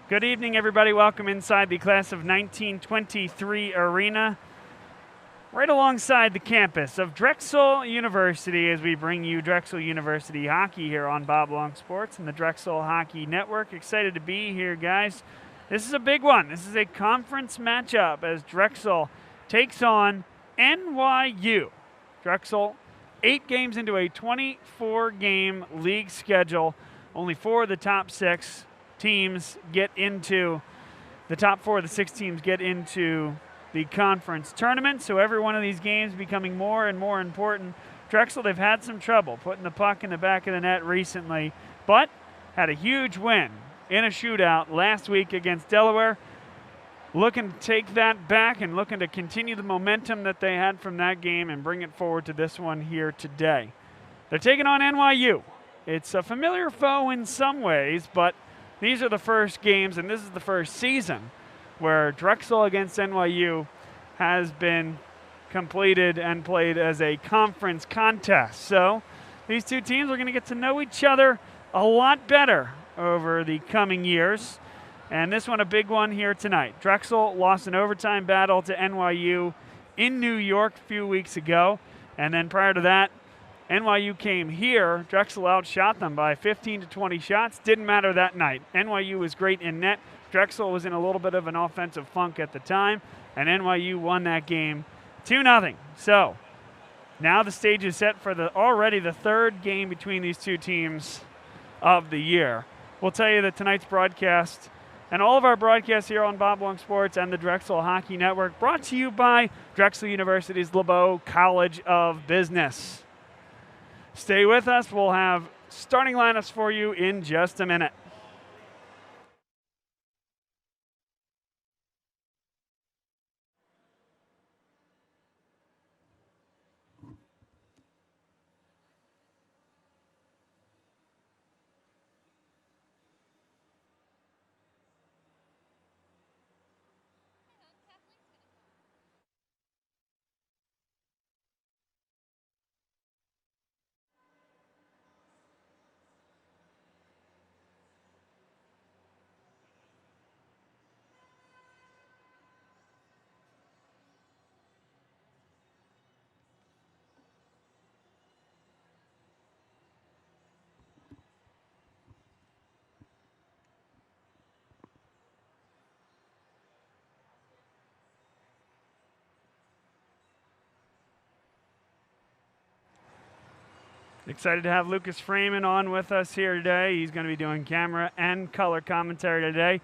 Good evening, everybody. Welcome inside the class of 1923 arena, right alongside the campus of Drexel University as we bring you Drexel University hockey here on Bob Long Sports and the Drexel Hockey Network. Excited to be here, guys. This is a big one. This is a conference matchup as Drexel takes on NYU. Drexel, 8 games into a 24-game league schedule. Only 4 of the top 6 teams get into the top 4 of the 6 teams get into the conference tournament. So every one of these games becoming more and more important. Drexel, they've had some trouble putting the puck in the back of the net recently, but had a huge win in a shootout last week against Delaware. Looking to take that back and looking to continue the momentum that they had from that game and bring it forward to this one here today. They're taking on NYU. It's a familiar foe in some ways, but these are the first games, and this is the first season where Drexel against NYU has been completed and played as a conference contest. So these two teams are going to get to know each other a lot better over the coming years. And this one, a big one here tonight. Drexel lost an overtime battle to NYU in New York a few weeks ago. And then prior to that, NYU came here. Drexel outshot them by 15 to 20 shots. Didn't matter that night. NYU was great in net. Drexel was in a little bit of an offensive funk at the time, and NYU won that game 2-0. So now the stage is set for already the third game between these two teams of the year. We'll tell you that tonight's broadcast and all of our broadcasts here on Bob Long Sports and the Drexel Hockey Network brought to you by Drexel University's LeBeau College of Business. Stay with us. We'll have starting lineups for you in just a minute. Excited to have Lucas Freeman on with us here today. He's going to be doing camera and color commentary today.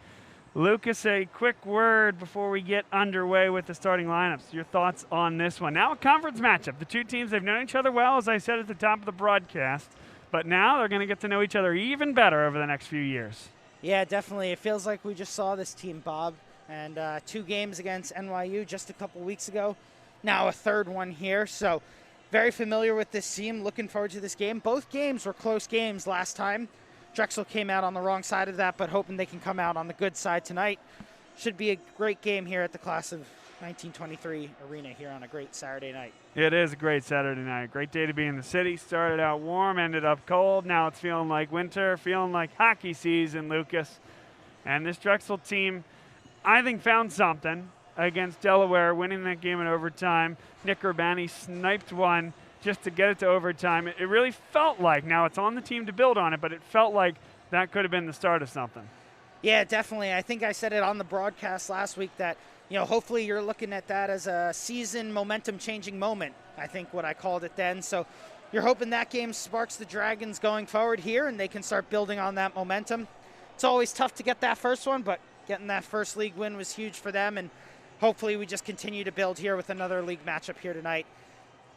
Lucas, a quick word before we get underway with the starting lineups. Your thoughts on this one. Now a conference matchup. The two teams, they've known each other well, as I said at the top of the broadcast, but now they're going to get to know each other even better over the next few years. Yeah, definitely. It feels like we just saw this team, Bob, and 2 games against NYU just a couple weeks ago. Now a third one here, so very familiar with this team. Looking forward to this game. Both games were close games last time. Drexel came out on the wrong side of that, but hoping they can come out on the good side tonight. Should be a great game here at the class of 1923 arena here on a great Saturday night. It is a great Saturday night. Great day to be in the city. Started out warm, ended up cold. Now it's feeling like winter, feeling like hockey season, Lucas. And this Drexel team, I think, found something against Delaware, winning that game in overtime. Nick Urbani sniped one just to get it to overtime. It really felt like, now it's on the team to build on it, but it felt like that could have been the start of something. Yeah, definitely. I think I said it on the broadcast last week that, hopefully you're looking at that as a season momentum-changing moment, I think what I called it then. So you're hoping that game sparks the Dragons going forward here and they can start building on that momentum. It's always tough to get that first one, but getting that first league win was huge for them, and hopefully we just continue to build here with another league matchup here tonight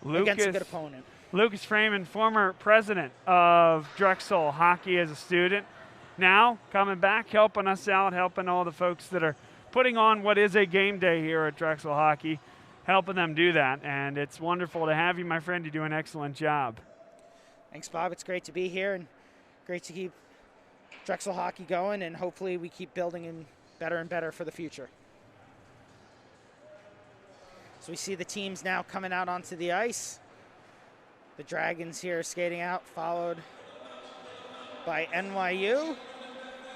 against a good opponent. Lucas Freeman, former president of Drexel Hockey as a student, now coming back, helping us out, helping all the folks that are putting on what is a game day here at Drexel Hockey, helping them do that. And it's wonderful to have you, my friend. You do an excellent job. Thanks, Bob. It's great to be here and great to keep Drexel Hockey going, and hopefully we keep building and better for the future. So we see the teams now coming out onto the ice. The Dragons here skating out, followed by NYU.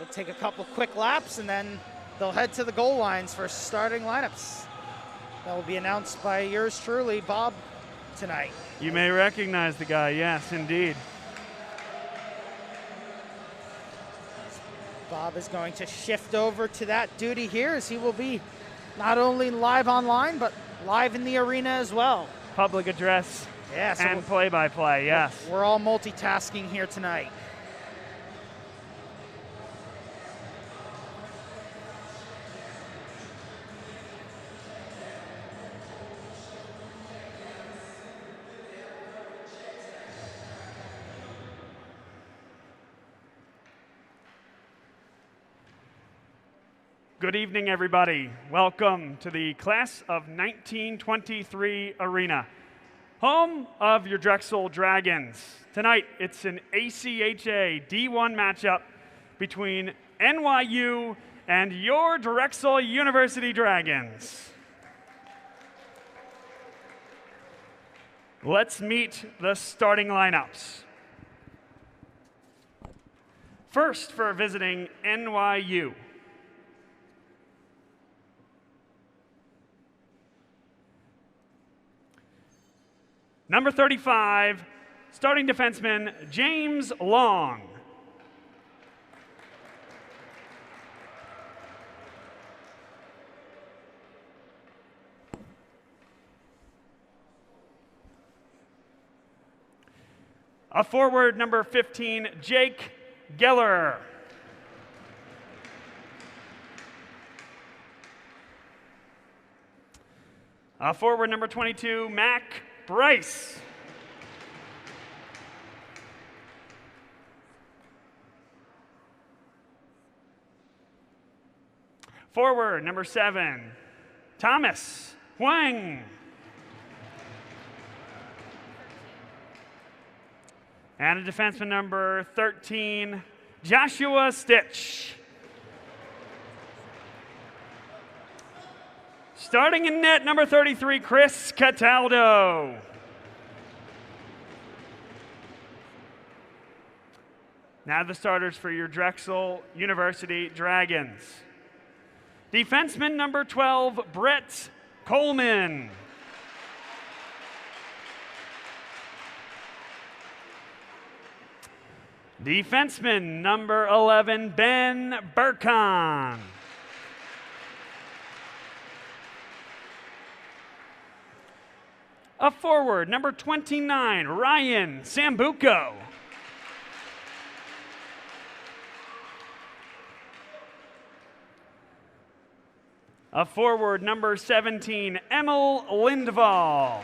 They'll take a couple quick laps, and then they'll head to the goal lines for starting lineups. That will be announced by yours truly, Bob, tonight. You may recognize the guy, yes, indeed. Bob is going to shift over to that duty here, as he will be not only live online, but live in the arena as well. Public address so and play-by-play, yes. We're all multitasking here tonight. Good evening, everybody. Welcome to the Class of 1923 Arena, home of your Drexel Dragons. Tonight, it's an ACHA D1 matchup between NYU and your Drexel University Dragons. Let's meet the starting lineups. First, for visiting NYU. Number 35, starting defenseman, James Long. A forward, number 15, Jake Geller. A forward, number 22, Mac Bryce. Forward, number 7, Thomas Huang. And a defenseman, number 13, Joshua Stitch. Starting in net, number 33, Chris Cataldo. Now the starters for your Drexel University Dragons. Defenseman number 12, Brett Coleman. Defenseman number 11, Ben Burkhan. A forward, number 29, Ryan Sambuco. A forward, number 17, Emil Lindvall.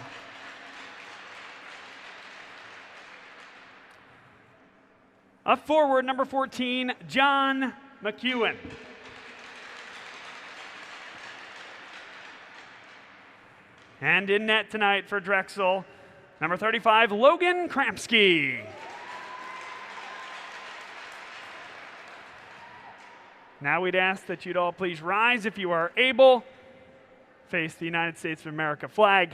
A forward, number 14, John McEwen. And in net tonight for Drexel, number 35, Logan Kramsky. Now we'd ask that you'd all please rise if you are able, face the United States of America flag,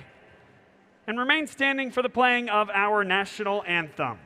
and remain standing for the playing of our national anthem.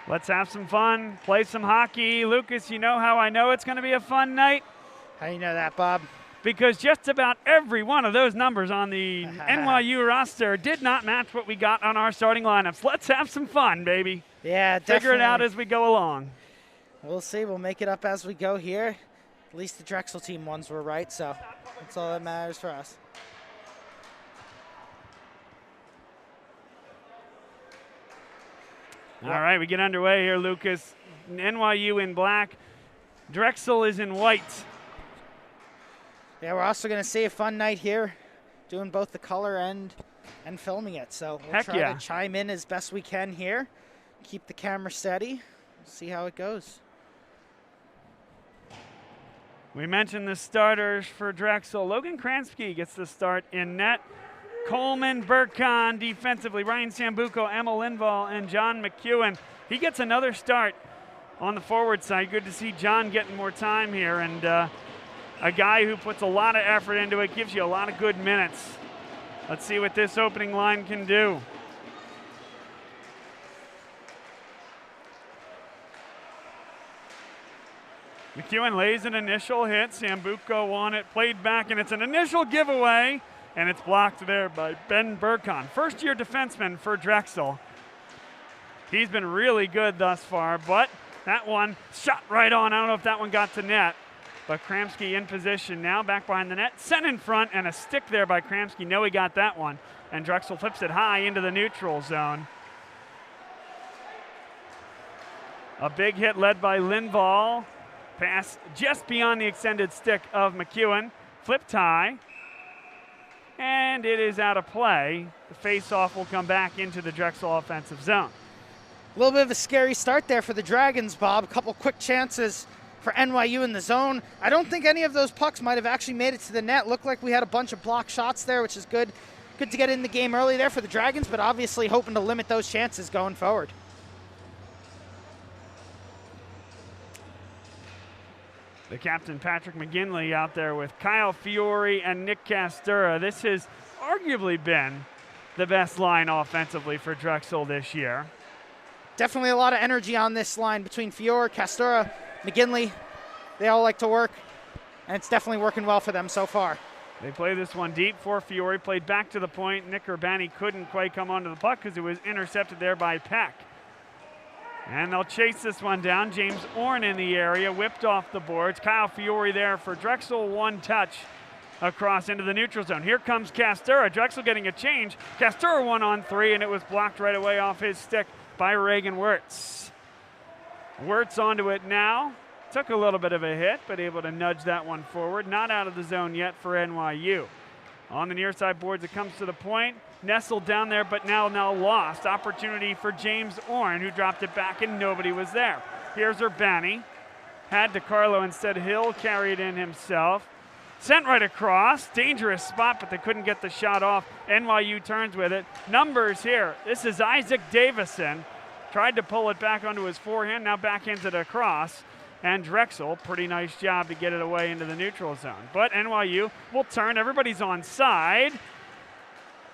Let's have some fun, play some hockey. Lucas, you know how I know it's going to be a fun night? How do you know that, Bob? Because just about every one of those numbers on the NYU roster did not match what we got on our starting lineups. Let's have some fun, baby. Yeah, definitely. Figure it out as we go along. We'll see. We'll make it up as we go here. At least the Drexel team ones were right, so that's all that matters for us. All right, we get underway here, Lucas. NYU in black. Drexel is in white. Yeah, we're also going to see a fun night here, doing both the color and filming it. So we'll try to chime in as best we can here. Keep the camera steady. See how it goes. We mentioned the starters for Drexel. Logan Kramsky gets the start in net. Coleman, Burkhan defensively. Ryan Sambuco, Emma Lindvall, and John McEwen. He gets another start on the forward side. Good to see John getting more time here. And a guy who puts a lot of effort into it, gives you a lot of good minutes. Let's see what this opening line can do. McEwen lays an initial hit. Sambuco on it, played back, and it's an initial giveaway, and it's blocked there by Ben Burkhan. First-year defenseman for Drexel. He's been really good thus far, but that one shot right on. I don't know if that one got to net, but Kramsky in position now, back behind the net, sent in front, and a stick there by Kramsky. No, he got that one, and Drexel flips it high into the neutral zone. A big hit led by Lindvall. Pass just beyond the extended stick of McEwen. Flipped high. And it is out of play. The face-off will come back into the Drexel offensive zone. A little bit of a scary start there for the Dragons, Bob. A couple quick chances for NYU in the zone. I don't think any of those pucks might have actually made it to the net. Looked like we had a bunch of block shots there, which is good. Good to get in the game early there for the Dragons, but obviously hoping to limit those chances going forward. The captain, Patrick McGinley, out there with Kyle Fiore and Nick Castura. This has arguably been the best line offensively for Drexel this year. Definitely a lot of energy on this line between Fiore, Castura, McGinley. They all like to work, and it's definitely working well for them so far. They play this one deep for Fiore, played back to the point. Nick Urbani couldn't quite come onto the puck because it was intercepted there by Peck. And they'll chase this one down. James Orn in the area, whipped off the boards. Kyle Fiore there for Drexel, one touch across into the neutral zone. Here comes Castura. Drexel getting a change. Castura 1-on-3, and it was blocked right away off his stick by Reagan Wirtz. Wirtz onto it now. Took a little bit of a hit, but able to nudge that one forward. Not out of the zone yet for NYU. On the near side boards, it comes to the point. Nestled down there, but now lost. Opportunity for James Orn, who dropped it back, and nobody was there. Here's Urbani. Had DiCarlo instead. Hill carried in himself. Sent right across. Dangerous spot, but they couldn't get the shot off. NYU turns with it. Numbers here. This is Isaac Davison. Tried to pull it back onto his forehand. Now backhands it across. And Drexel, pretty nice job to get it away into the neutral zone. But NYU will turn. Everybody's on side.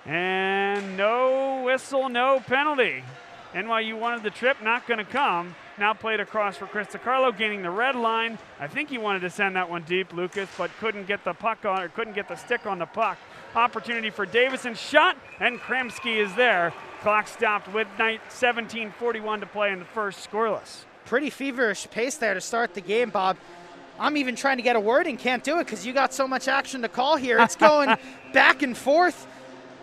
And no whistle, no penalty. NYU wanted the trip, not going to come. Now played across for Chris DiCarlo, gaining the red line. I think he wanted to send that one deep, Lucas, but couldn't get the puck on, or couldn't get the stick on the puck. Opportunity for Davison, shot, and Kramsky is there. Clock stopped with 17:41 to play in the first, scoreless. Pretty feverish pace there to start the game, Bob. I'm even trying to get a word and can't do it because you got so much action to call here. It's going back and forth.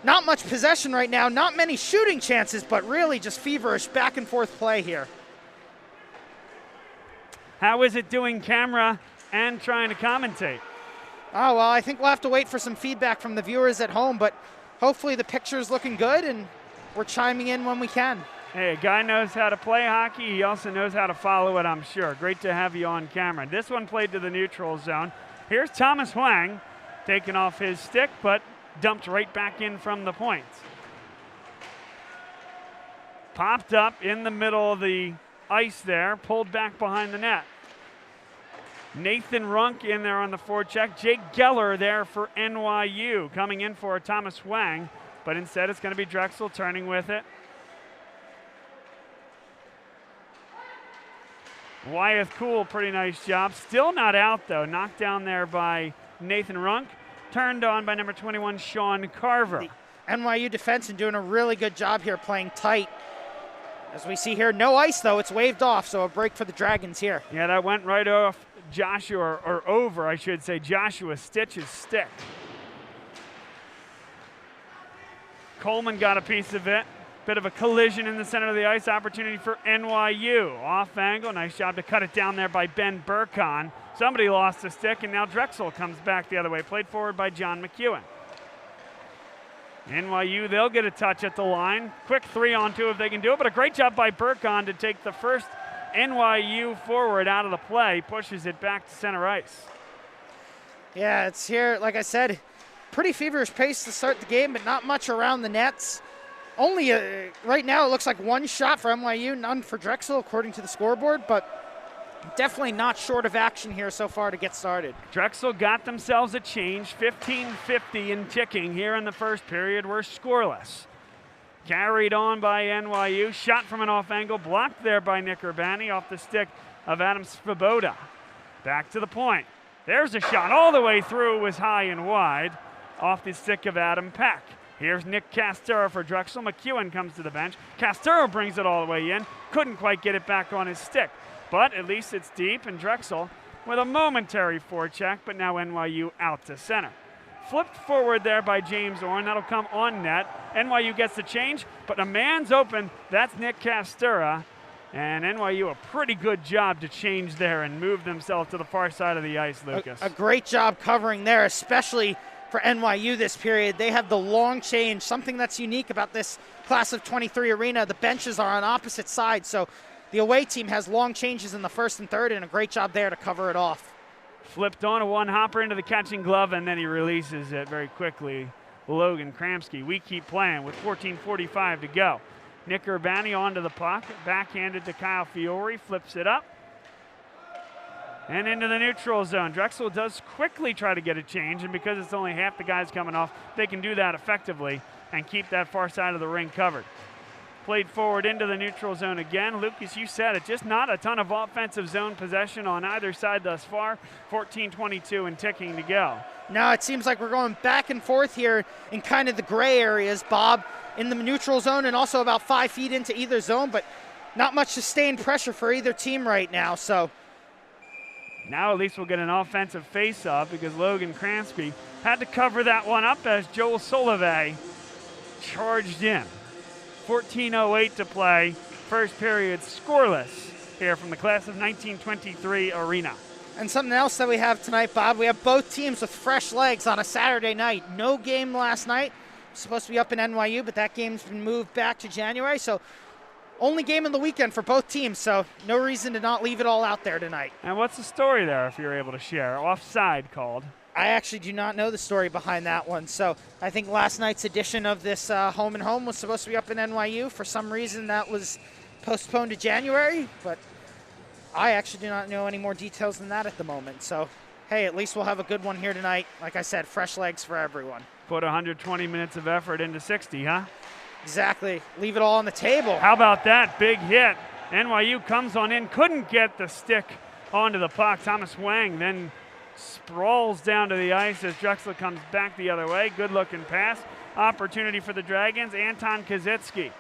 Not much possession right now, not many shooting chances, but really just feverish back and forth play here. How is it doing camera and trying to commentate? Oh, well, I think we'll have to wait for some feedback from the viewers at home, but hopefully the picture's looking good and we're chiming in when we can. Hey, a guy knows how to play hockey. He also knows how to follow it, I'm sure. Great to have you on camera. This one played to the neutral zone. Here's Thomas Huang taking off his stick, but dumped right back in from the point. Popped up in the middle of the ice there, pulled back behind the net. Nathan Runk in there on the forecheck. Jake Geller there for NYU, coming in for Thomas Huang, but instead it's going to be Drexel turning with it. Wyeth Cool, pretty nice job. Still not out, though. Knocked down there by Nathan Runk. Turned on by number 21, Sean Carver. The NYU defense and doing a really good job here playing tight. As we see here, no ice, though. It's waved off, so a break for the Dragons here. Yeah, that went right off Joshua, or over, I should say, Joshua Stitch's stick. Coleman got a piece of it. Bit of a collision in the center of the ice. Opportunity for NYU. Off angle. Nice job to cut it down there by Ben Burkon. Somebody lost the stick, and now Drexel comes back the other way. Played forward by John McEwen. NYU, they'll get a touch at the line. Quick 3-on-2 if they can do it, but a great job by Burkon to take the first NYU forward out of the play. Pushes it back to center ice. Yeah, it's here, like I said, pretty feverish pace to start the game, but not much around the nets. Only, right now, it looks like one shot for NYU, none for Drexel, according to the scoreboard, but definitely not short of action here so far to get started. Drexel got themselves a change, 15:50 and ticking here in the first period. We're scoreless. Carried on by NYU, shot from an off angle, blocked there by Nick Urbani off the stick of Adam Svoboda. Back to the point. There's a shot all the way through, was high and wide, off the stick of Adam Peck. Here's Nick Castero for Drexel. McEwen comes to the bench. Castero brings it all the way in. Couldn't quite get it back on his stick. But at least it's deep, and Drexel with a momentary forecheck, but now NYU out to center. Flipped forward there by James Orn. That'll come on net. NYU gets the change, but a man's open. That's Nick Castera. And NYU a pretty good job to change there and move themselves to the far side of the ice, Lucas. A great job covering there, especially for NYU this period. They have the long change, something that's unique about this class of 23 arena. The benches are on opposite sides, so the away team has long changes in the first and third, and a great job there to cover it off. Flipped on a one-hopper into the catching glove, and then he releases it very quickly. Logan Kramsky. We keep playing with 14:45 to go. Nick Urbani onto the puck, backhanded to Kyle Fiore, flips it up, and into the neutral zone. Drexel does quickly try to get a change, and because it's only half the guys coming off, they can do that effectively and keep that far side of the ring covered. Played forward into the neutral zone again. Lucas, you said it, just not a ton of offensive zone possession on either side thus far. 14:22 and ticking to go. No, it seems like we're going back and forth here in kind of the gray areas, Bob, in the neutral zone and also about 5 feet into either zone, but not much sustained pressure for either team right now. So now at least we'll get an offensive face-off because Logan Kramsky had to cover that one up as Joel Solove charged in. 14:08 to play. First period scoreless here from the class of 1923 arena. And something else that we have tonight, Bob, we have both teams with fresh legs on a Saturday night. No game last night. Supposed to be up in NYU, but that game's been moved back to January. So only game of the weekend for both teams, so no reason to not leave it all out there tonight. And what's the story there, if you're able to share? Offside called. I actually do not know the story behind that one. So I think last night's edition of this home and home was supposed to be up in NYU. For some reason, that was postponed to January, but I actually do not know any more details than that at the moment. So, hey, at least we'll have a good one here tonight. Like I said, fresh legs for everyone. Put 120 minutes of effort into 60, huh? Exactly. Leave it all on the table. How about that? Big hit. NYU comes on in, couldn't get the stick onto the puck. Thomas Wang then sprawls down to the ice as Drexel comes back the other way. Good-looking pass. Opportunity for the Dragons. Anton Kazitsky.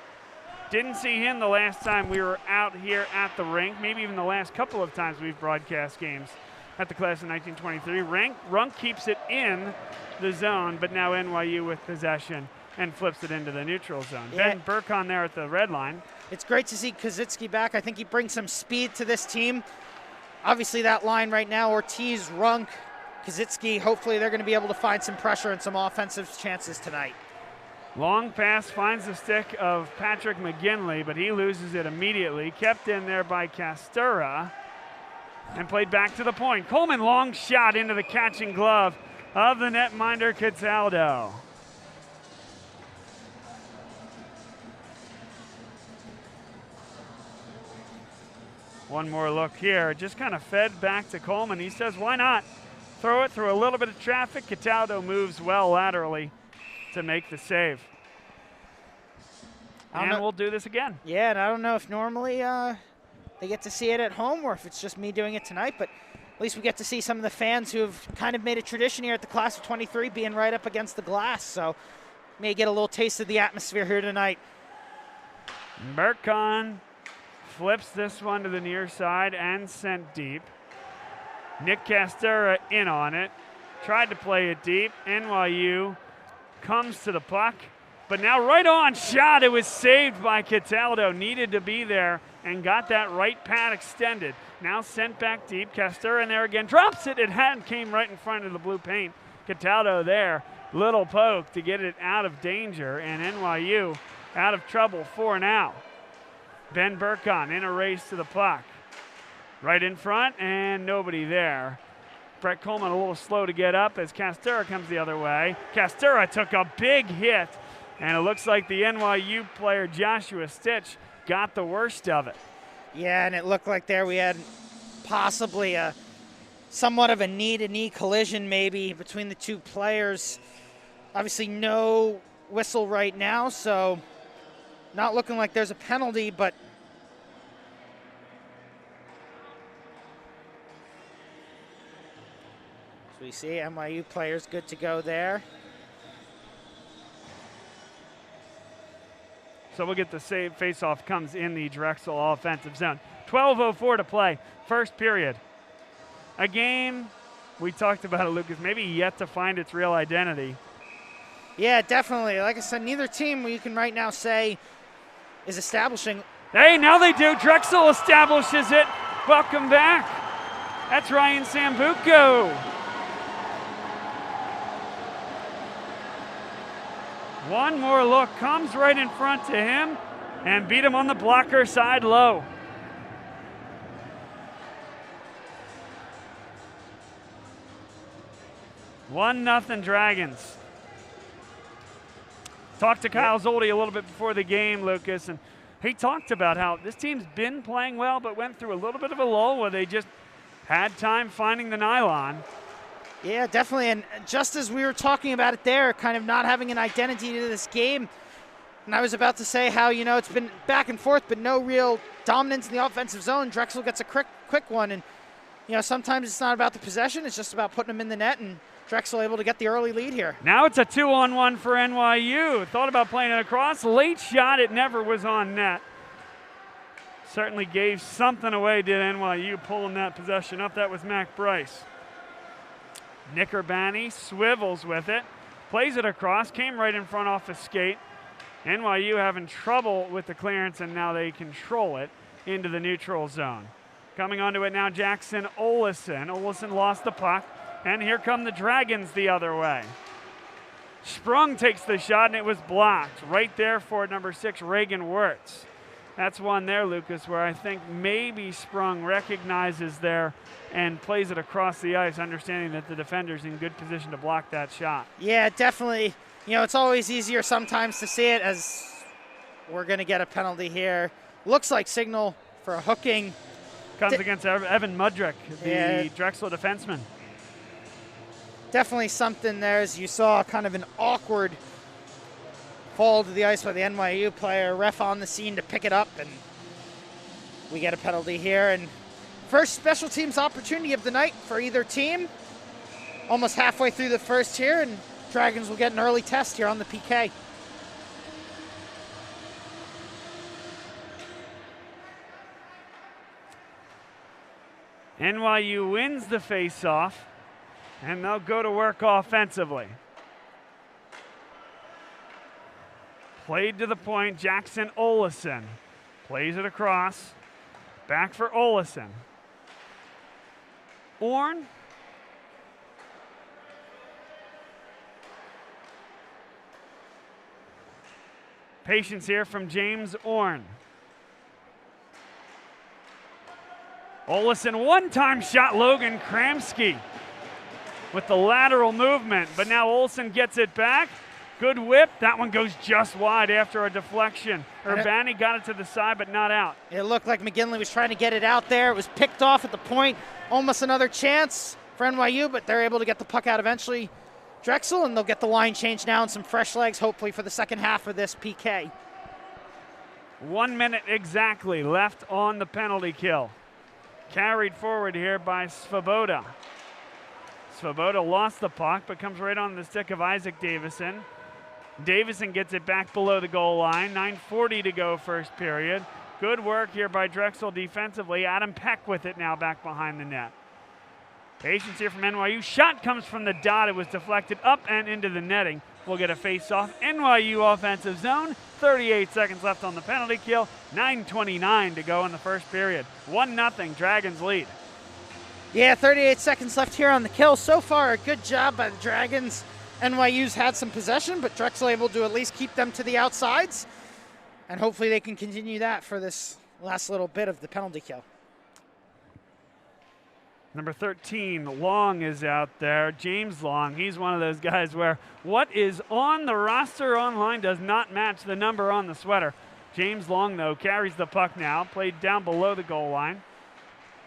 Didn't see him the last time we were out here at the rink, maybe even the last couple of times we've broadcast games at the class of 1923. Runk keeps it in the zone, but now NYU with possession and flips it into the neutral zone. Yeah. Ben Burkon there at the red line. It's great to see Kazitsky back. I think he brings some speed to this team. Obviously that line right now, Ortiz, Runk, Kazitsky, hopefully they're going to be able to find some pressure and some offensive chances tonight. Long pass finds the stick of Patrick McGinley, but he loses it immediately. Kept in there by Castura and played back to the point. Coleman long shot into the catching glove of the netminder Cataldo. One more look here. Just kind of fed back to Coleman. He says, why not? Throw it through a little bit of traffic. Cataldo moves well laterally to make the save. And we'll do this again. Yeah, and I don't know if normally they get to see it at home or if it's just me doing it tonight, but at least we get to see some of the fans who have kind of made a tradition here at the class of 23 being right up against the glass. So may get a little taste of the atmosphere here tonight. Burkon flips this one to the near side and sent deep. Nick Castora in on it. Tried to play it deep. NYU comes to the puck. But now right on shot. It was saved by Cataldo. Needed to be there and got that right pad extended. Now sent back deep. Castora in there again. Drops it. It came right in front of the blue paint. Cataldo there. Little poke to get it out of danger. And NYU out of trouble for now. Ben Burkon in a race to the puck. Right in front and nobody there. Brett Coleman a little slow to get up as Castora comes the other way. Castora took a big hit, and it looks like the NYU player Joshua Stitch got the worst of it. Yeah, and it looked like there we had possibly a somewhat of a knee-to-knee collision maybe between the two players. Obviously no whistle right now, so not looking like there's a penalty, but so we see NYU players good to go there. So we'll get the save. Face-off comes in the Drexel offensive zone. 12:04 to play, first period. A game, we talked about it, Lucas, maybe yet to find its real identity. Yeah, definitely. Like I said, neither team you can right now say is establishing. Hey, now they do. Drexel establishes it. Welcome back. That's Ryan Sambuco. One more look, comes right in front to him and beat him on the blocker side low. One nothing Dragons. Talked to Kyle Zoldi a little bit before the game, Lucas, and he talked about how this team's been playing well but went through a little bit of a lull where they just had time finding the nylon. Yeah, definitely, and just as we were talking about it there, kind of not having an identity to this game, and I was about to say how, you know, it's been back and forth but no real dominance in the offensive zone. Drexel gets a quick one, and, you know, sometimes it's not about the possession, it's just about putting them in the net, and Drexel able to get the early lead here. Now it's a 2-on-1 for NYU. Thought about playing it across. Late shot, it never was on net. Certainly gave something away, did NYU, pulling that possession up. That was Mac Bryce. Nick Urbani swivels with it, plays it across, came right in front off a skate. NYU having trouble with the clearance, and now they control it into the neutral zone. Coming onto it now, Jackson Olison. Olison lost the puck. And here come the Dragons the other way. Sprung takes the shot, and it was blocked. Right there for number 6, Reagan Wirtz. That's one there, Lucas, where I think maybe Sprung recognizes there and plays it across the ice, understanding that the defender's in good position to block that shot. Yeah, definitely. You know, it's always easier sometimes to see it, as we're going to get a penalty here. Looks like signal for a hooking. Comes against Evan Mudrick, the Drexel defenseman. Definitely something there, as you saw, kind of an awkward fall to the ice by the NYU player. Ref on the scene to pick it up, and we get a penalty here. And first special teams opportunity of the night for either team. Almost halfway through the first here, and Dragons will get an early test here on the PK. NYU wins the face-off, and they'll go to work offensively. Played to the point, Jackson Olison plays it across. Back for Olison. Orn. Patience here from James Orn. Olison, one-time shot, Logan Kramsky with the lateral movement, but now Olson gets it back. Good whip. That one goes just wide after a deflection. Urbani got it to the side, but not out. It looked like McGinley was trying to get it out there. It was picked off at the point. Almost another chance for NYU, but they're able to get the puck out eventually. Drexel, and they'll get the line change now and some fresh legs, hopefully, for the second half of this PK. 1 minute exactly left on the penalty kill. Carried forward here by Svoboda. Svoboda lost the puck, but comes right on the stick of Isaac Davison. Davison gets it back below the goal line. 9:40 to go first period. Good work here by Drexel defensively. Adam Peck with it now back behind the net. Patience here from NYU. Shot comes from the dot. It was deflected up and into the netting. We'll get a face-off. NYU offensive zone. 38 seconds left on the penalty kill. 9:29 to go in the first period. 1-0 Dragons lead. Yeah, 38 seconds left here on the kill. So far, a good job by the Dragons. NYU's had some possession, but Drexel able to at least keep them to the outsides. And hopefully they can continue that for this last little bit of the penalty kill. Number 13, Long is out there. James Long, he's one of those guys where what is on the roster online does not match the number on the sweater. James Long, though, carries the puck now, played down below the goal line.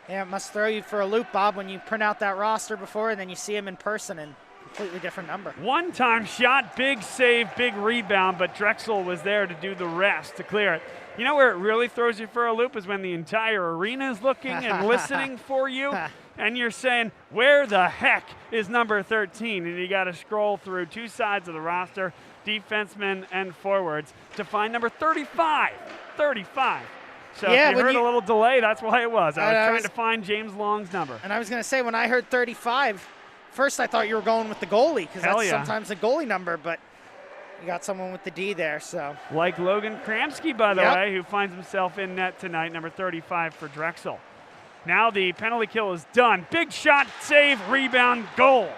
Yeah, it must throw you for a loop, Bob, when you print out that roster before and then you see him in person and completely different number. One-time shot, big save, big rebound, but Drexel was there to do the rest to clear it. You know where it really throws you for a loop is when the entire arena is looking and listening for you. And you're saying, where the heck is number 13? And you got to scroll through two sides of the roster, defensemen and forwards, to find number 35. 35. So yeah, if you heard a little delay, that's why it was. I was trying to find James Long's number. And I was going to say, when I heard 35, first I thought you were going with the goalie, because that's sometimes a goalie number, but you got someone with the D there. So like Logan Kramsky, by the way, who finds himself in net tonight, number 35 for Drexel. Now the penalty kill is done. Big shot, save, rebound, goal.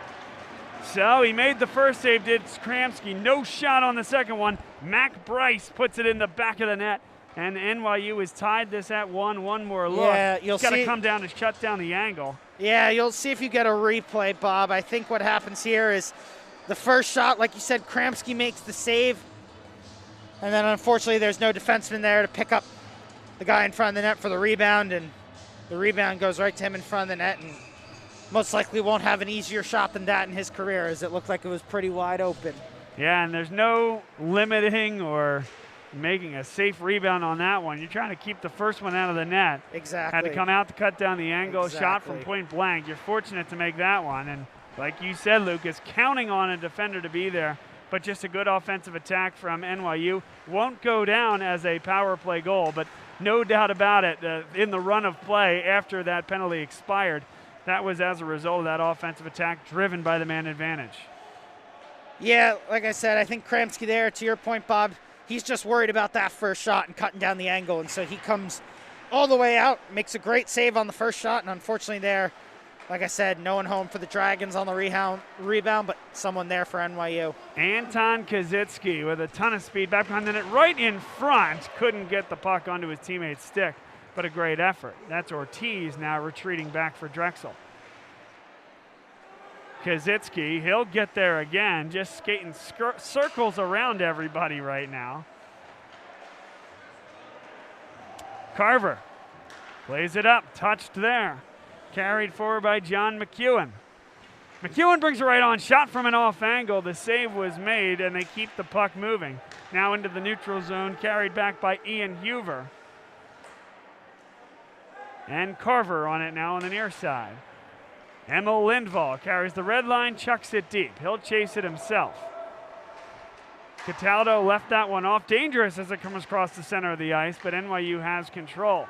So he made the first save, did Kramsky. No shot on the second one. Mac Bryce puts it in the back of the net. And NYU is tied this at 1. One more look. Yeah, you'll got to come down to shut down the angle. Yeah, you'll see if you get a replay, Bob. I think what happens here is the first shot, like you said, Kramsky makes the save. And then unfortunately there's no defenseman there to pick up the guy in front of the net for the rebound. And the rebound goes right to him in front of the net and most likely won't have an easier shot than that in his career, as it looked like it was pretty wide open. Yeah, and there's no limiting or making a safe rebound on that one. You're trying to keep the first one out of the net. Exactly. Had to come out to cut down the angle. Shot from point blank. You're fortunate to make that one. And like you said, Lucas, counting on a defender to be there, but just a good offensive attack from NYU. Won't go down as a power play goal, but no doubt about it, in the run of play after that penalty expired, that was as a result of that offensive attack driven by the man advantage. Yeah, like I said, I think Kramsky there, to your point, Bob, he's just worried about that first shot and cutting down the angle, and so he comes all the way out, makes a great save on the first shot, and unfortunately there, like I said, no one home for the Dragons on the rebound, but someone there for NYU. Anton Kazitsky with a ton of speed back behind the net, right in front. Couldn't get the puck onto his teammate's stick, but a great effort. That's Ortiz now retreating back for Drexel. Kazitsky, he'll get there again, just skating circles around everybody right now. Carver plays it up, touched there. Carried forward by John McEwen. McEwen brings it right on, shot from an off angle. The save was made, and they keep the puck moving. Now into the neutral zone, carried back by Ian Huver. And Carver on it now on the near side. Emil Lindvall carries the red line, chucks it deep. He'll chase it himself. Cataldo left that one off. Dangerous as it comes across the center of the ice, but NYU has control.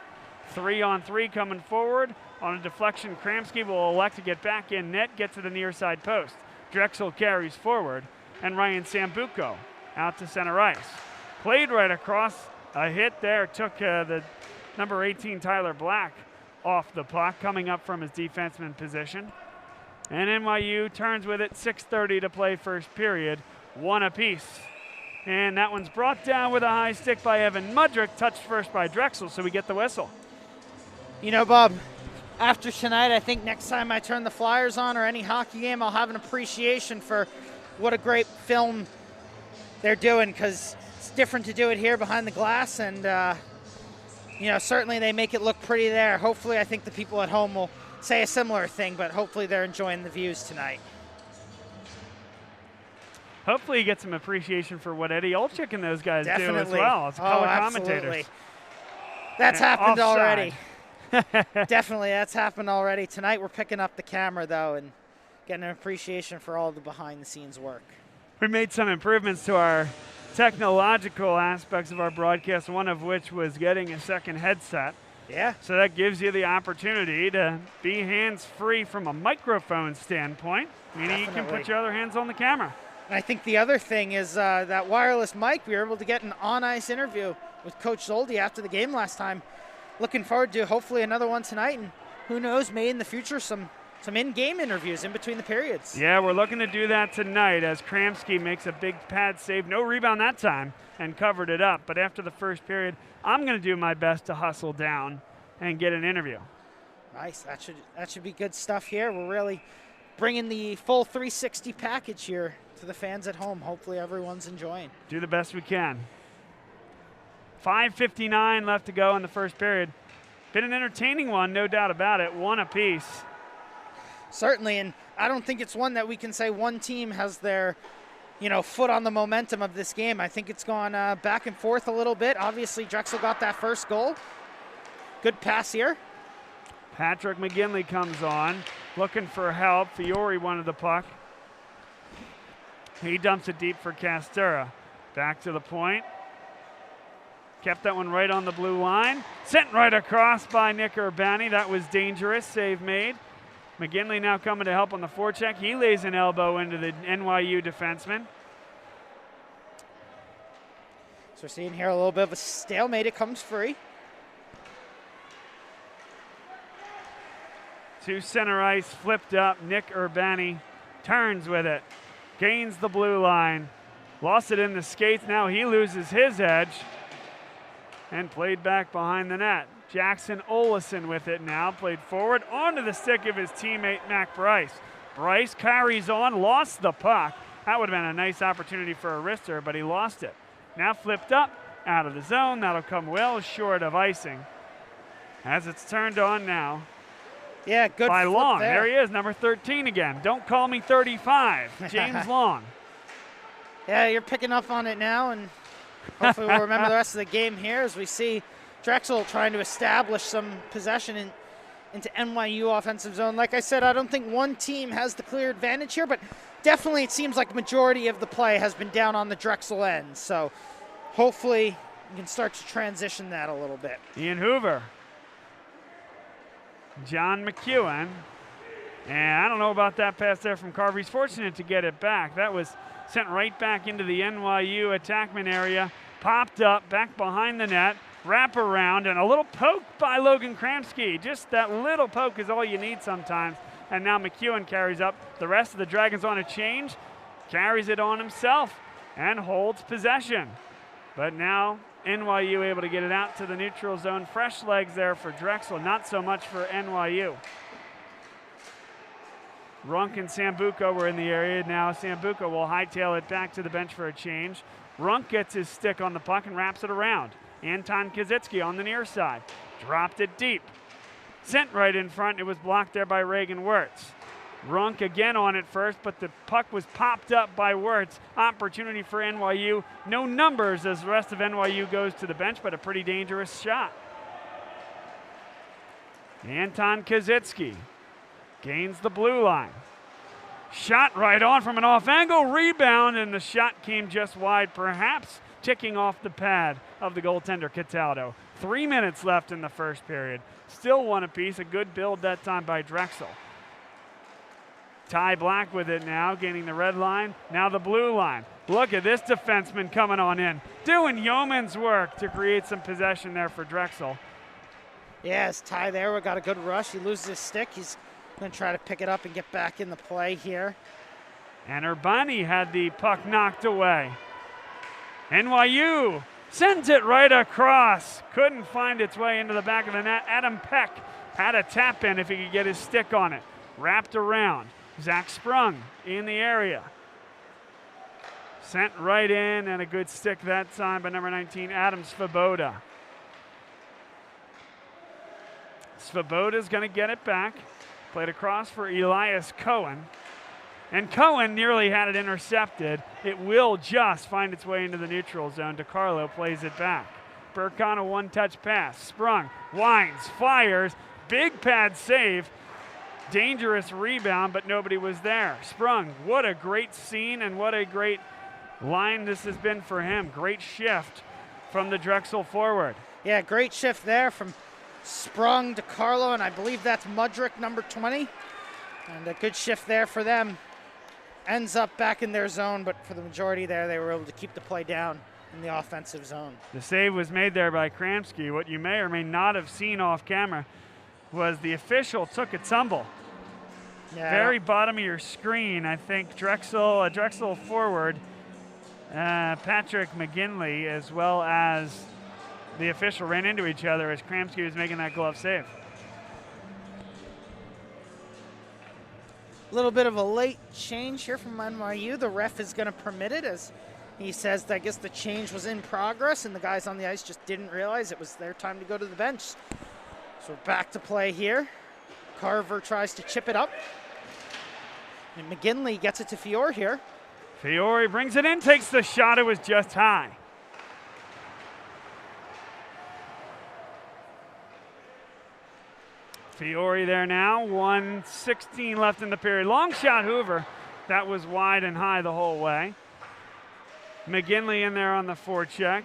3-on-3 coming forward. On a deflection, Kramsky will elect to get back in net, get to the near side post. Drexel carries forward, and Ryan Sambuco out to center ice. Played right across. A hit there took the number 18, Tyler Black, off the puck, coming up from his defenseman position. And NYU turns with it, 6:30 to play first period, 1 apiece. And that one's brought down with a high stick by Evan Mudrick, touched first by Drexel, so we get the whistle. You know, Bob, after tonight, I think next time I turn the Flyers on or any hockey game, I'll have an appreciation for what a great film they're doing, because it's different to do it here behind the glass, and you know, certainly they make it look pretty there. Hopefully, I think the people at home will say a similar thing, but hopefully they're enjoying the views tonight. Hopefully, you get some appreciation for what Eddie Olczyk and those guys do as Definitely. well as color commentators. Absolutely. That's happened Offside. already. Definitely, that's happened already. Tonight, we're picking up the camera, though, and getting an appreciation for all the behind-the-scenes work. We made some improvements to our technological aspects of our broadcast, one of which was getting a second headset. Yeah. So that gives you the opportunity to be hands-free from a microphone standpoint, meaning you can put your other hands on the camera. And I think the other thing is that wireless mic, we were able to get an on-ice interview with Coach Zoldi after the game last time. Looking forward to hopefully another one tonight, and who knows, maybe in the future some in-game interviews in between the periods. Yeah, we're looking to do that tonight as Kramsky makes a big pad save. No rebound that time and covered it up. But after the first period, I'm going to do my best to hustle down and get an interview. Nice. That should be good stuff here. We're really bringing the full 360 package here to the fans at home. Hopefully everyone's enjoying. Do the best we can. 5:59 left to go in the first period. Been an entertaining one, no doubt about it. One apiece. Certainly, and I don't think it's one that we can say one team has their, foot on the momentum of this game. I think it's gone back and forth a little bit. Obviously, Drexel got that first goal. Good pass here. Patrick McGinley comes on, looking for help. Fiore wanted the puck. He dumps it deep for Castura. Back to the point. Kept that one right on the blue line. Sent right across by Nick Urbani. That was dangerous. Save made. McGinley now coming to help on the forecheck. He lays an elbow into the NYU defenseman. So we're seeing here a little bit of a stalemate. It comes free. To center ice, flipped up. Nick Urbani turns with it. Gains the blue line. Lost it in the skates. Now he loses his edge. And played back behind the net. Jackson Olesen with it now. Played forward onto the stick of his teammate, Mac Bryce. Bryce carries on, lost the puck. That would have been a nice opportunity for a wrister, but he lost it. Now flipped up, out of the zone. That'll come well short of icing. As it's turned on now. Yeah, good by flip Long. there There he is, number 13 again. Don't call me 35. James Long. Yeah, you're picking up on it now, and hopefully we'll remember the rest of the game here as we see Drexel trying to establish some possession into NYU offensive zone. Like I said, I don't think one team has the clear advantage here, but definitely it seems like the majority of the play has been down on the Drexel end. So hopefully you can start to transition that a little bit. Ian Hoover. John McEwen. And I don't know about that pass there from Carver. He's fortunate to get it back. That was sent right back into the NYU attackman area. Popped up, back behind the net. Wrap around, and a little poke by Logan Kramsky. Just that little poke is all you need sometimes. And now McEwen carries up. The rest of the Dragons on a change. Carries it on himself and holds possession. But now NYU able to get it out to the neutral zone. Fresh legs there for Drexel, not so much for NYU. Runk and Sambuco were in the area. Now Sambuco will hightail it back to the bench for a change. Runk gets his stick on the puck and wraps it around. Anton Kazitsky on the near side. Dropped it deep. Sent right in front. It was blocked there by Reagan Wirtz. Runk again on it first, but the puck was popped up by Wirtz. Opportunity for NYU. No numbers as the rest of NYU goes to the bench, but a pretty dangerous shot. Anton Kazitsky gains the blue line. Shot right on from an off-angle rebound, and the shot came just wide, perhaps ticking off the pad of the goaltender, Cataldo. 3 minutes left in the first period. Still one apiece. A good build that time by Drexel. Ty Black with it now, gaining the red line. Now the blue line. Look at this defenseman coming on in, doing yeoman's work to create some possession there for Drexel. Yeah, it's Ty there. We got a good rush. He loses his stick. He's going to try to pick it up and get back in the play here. And Urbani had the puck knocked away. NYU sends it right across. Couldn't find its way into the back of the net. Adam Peck had a tap in if he could get his stick on it. Wrapped around. Zach Sprung in the area. Sent right in, and a good stick that time by number 19, Adam Svoboda. Svoboda's going to get it back. Played across for Elias Cohen. And Cohen nearly had it intercepted. It will just find its way into the neutral zone. DiCarlo plays it back. Burke on a one-touch pass. Sprung, winds, fires. Big pad save. Dangerous rebound, but nobody was there. Sprung, what a great scene and what a great line this has been for him. Great shift from the Drexel forward. Yeah, great shift there from Sprung to Carlo, and I believe that's Mudrick, number 20. And a good shift there for them. Ends up back in their zone, but for the majority there, they were able to keep the play down in the offensive zone. The save was made there by Kramsky. What you may or may not have seen off camera was the official took a tumble. Yeah, Very bottom of your screen, I think Drexel forward, Patrick McGinley, as well as the official ran into each other as Kramsky was making that glove save. A little bit of a late change here from NYU. The ref is going to permit it, as he says that I guess the change was in progress and the guys on the ice just didn't realize it was their time to go to the bench. So we're back to play here. Carver tries to chip it up. And McGinley gets it to Fiore here. Fiore brings it in, takes the shot. It was just high. Fiore there now, 1:16 left in the period. Long shot, Hoover. That was wide and high the whole way. McGinley in there on the forecheck.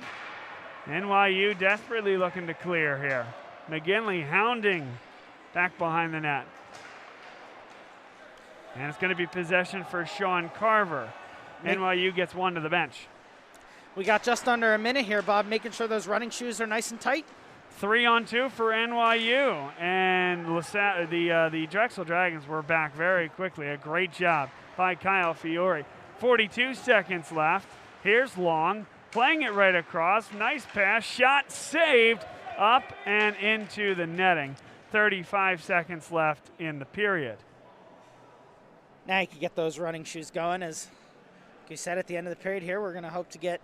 NYU desperately looking to clear here. McGinley hounding back behind the net. And it's going to be possession for Sean Carver. NYU gets one to the bench. We got just under a minute here, Bob, making sure those running shoes are nice and tight. 3-on-2 for NYU, and the Drexel Dragons were back very quickly. A great job by Kyle Fiore. 42 seconds left. Here's Long, playing it right across. Nice pass, shot saved, up and into the netting. 35 seconds left in the period. Now you can get those running shoes going. As you said at the end of the period here, we're going to hope to get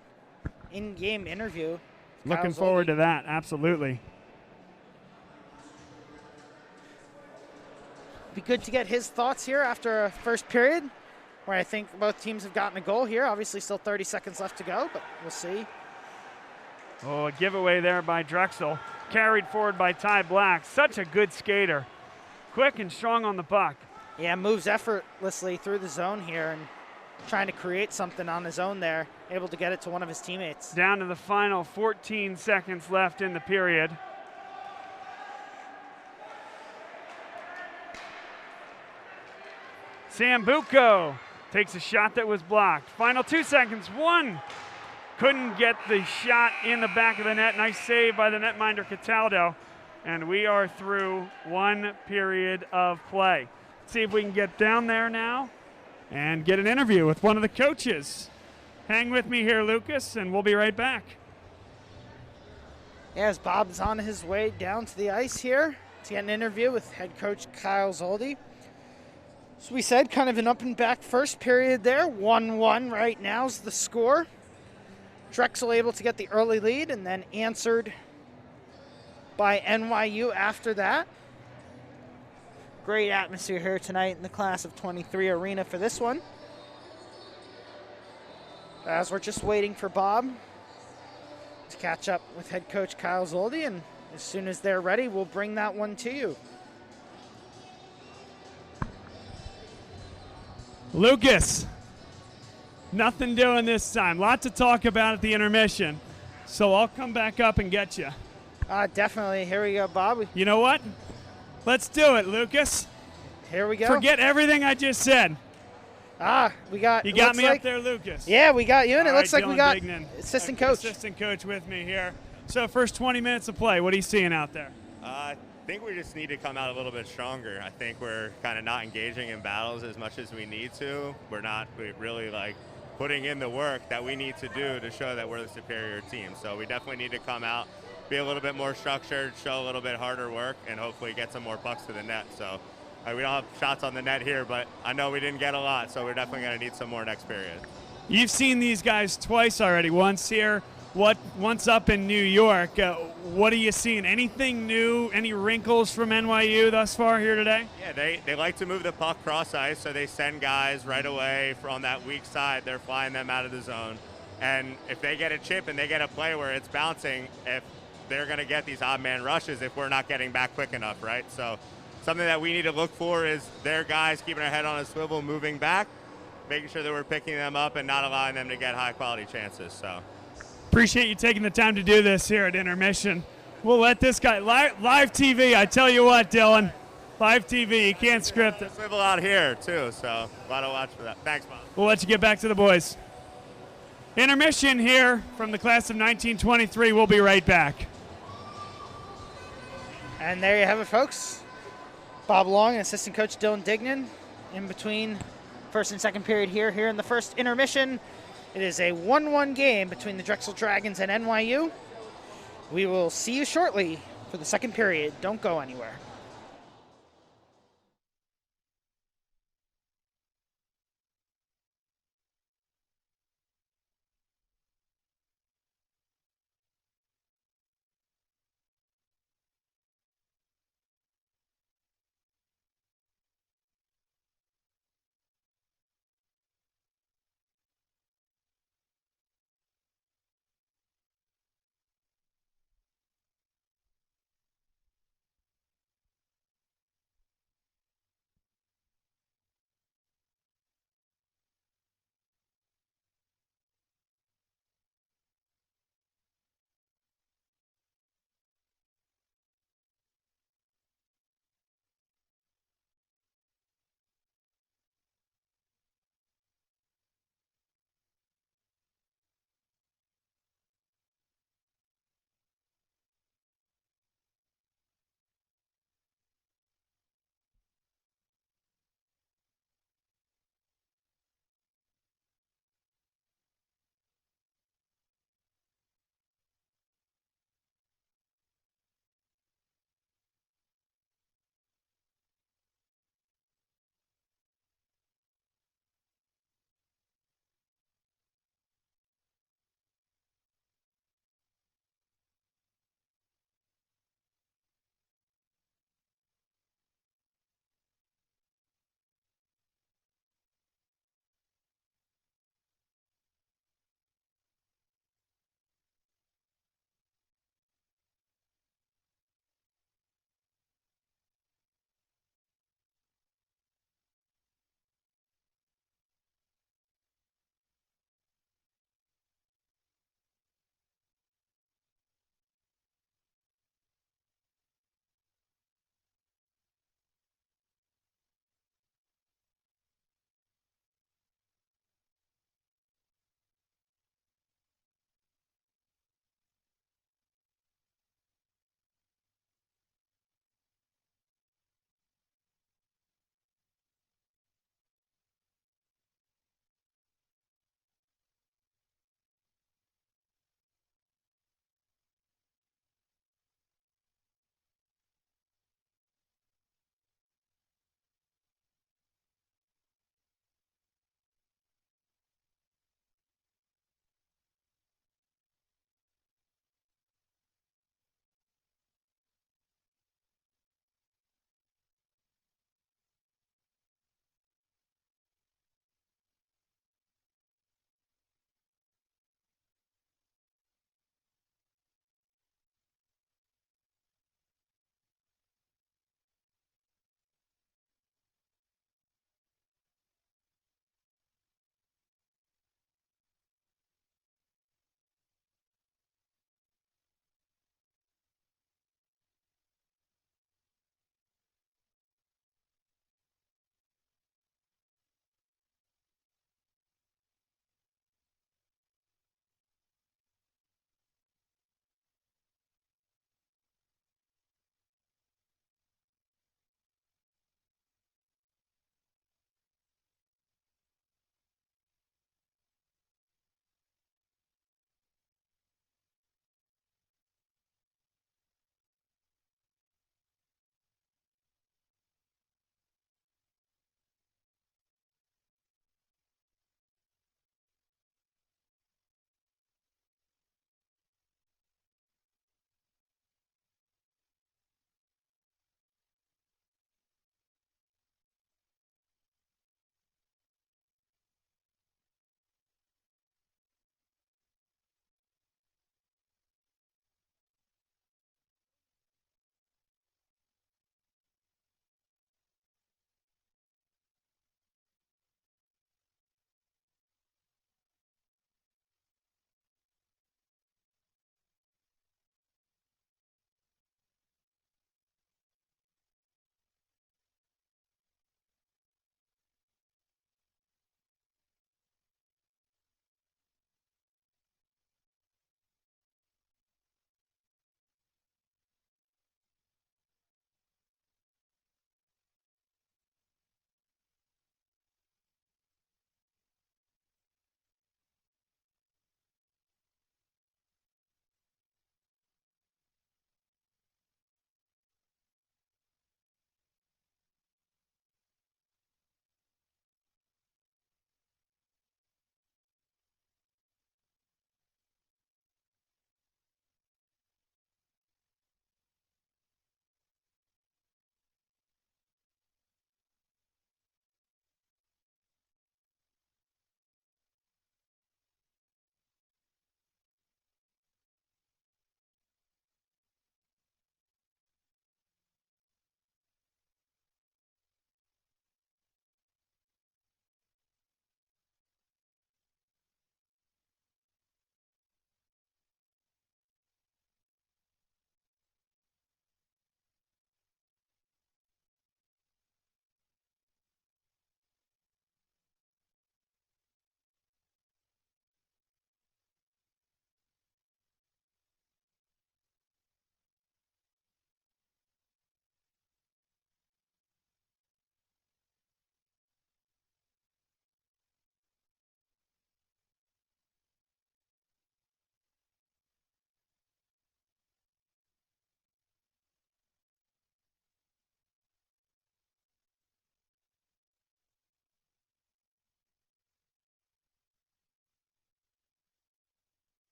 in-game interview. Looking forward to that, absolutely. Be good to get his thoughts here after a first period, where I think both teams have gotten a goal here. Obviously still 30 seconds left to go, but we'll see. Oh, a giveaway there by Drexel. Carried forward by Ty Black. Such a good skater. Quick and strong on the puck. Yeah, moves effortlessly through the zone here and trying to create something on his own there. Able to get it to one of his teammates. Down to the final 14 seconds left in the period. Sambuco takes a shot that was blocked. Final 2 seconds. One. Couldn't get the shot in the back of the net. Nice save by the netminder Cataldo. And we are through one period of play. Let's see if we can get down there now and get an interview with one of the coaches. Hang with me here, Lucas, and we'll be right back. As Bob's on his way down to the ice here to get an interview with head coach Kyle Zoldi. So we said kind of an up and back first period there. 1-1 right now is the score. Drexel able to get the early lead and then answered by NYU after that. Great atmosphere here tonight in the class of 23 arena for this one. As we're just waiting for Bob to catch up with head coach Kyle Zoldi, and as soon as they're ready, we'll bring that one to you. Lucas, nothing doing this time. Lot to talk about at the intermission, so I'll come back up and get you. Definitely. Here we go, Bob. You know what? Let's do it, Lucas. Here we go. Forget everything I just said. We got. You got me up there, Lucas. Yeah, we got you, and it looks like we got Dignan, assistant coach. Assistant coach with me here. So first 20 minutes of play, what are you seeing out there? I think we just need to come out a little bit stronger. I think we're kind of not engaging in battles as much as we need to. We're really like putting in the work that we need to do to show that we're the superior team. So we definitely need to come out, be a little bit more structured, show a little bit harder work, and hopefully get some more pucks to the net. So we don't have shots on the net here, but I know we didn't get a lot, so we're definitely going to need some more next period. You've seen these guys twice already, once here, once up in New York. what are you seeing? Anything new? Any wrinkles from NYU thus far here today? Yeah, they like to move the puck cross ice, so they send guys right away from that weak side. They're flying them out of the zone. And if they get a chip and they get a play where it's bouncing, if they're going to get these odd man rushes if we're not getting back quick enough, right? So something that we need to look for is their guys keeping their head on a swivel, moving back, making sure that we're picking them up and not allowing them to get high quality chances. So appreciate you taking the time to do this here at intermission. We'll let this guy live TV. I tell you what, Dylan, live TV. You can't script it. Swivel out here too, so a lot to watch for that. Thanks, Bob. We'll let you get back to the boys. Intermission here from the class of 1923. We'll be right back. And there you have it, folks. Bob Long and assistant coach Dylan Dignan in between first and second period here in the first intermission. It is a 1-1 game between the Drexel Dragons and NYU. We will see you shortly for the second period. Don't go anywhere.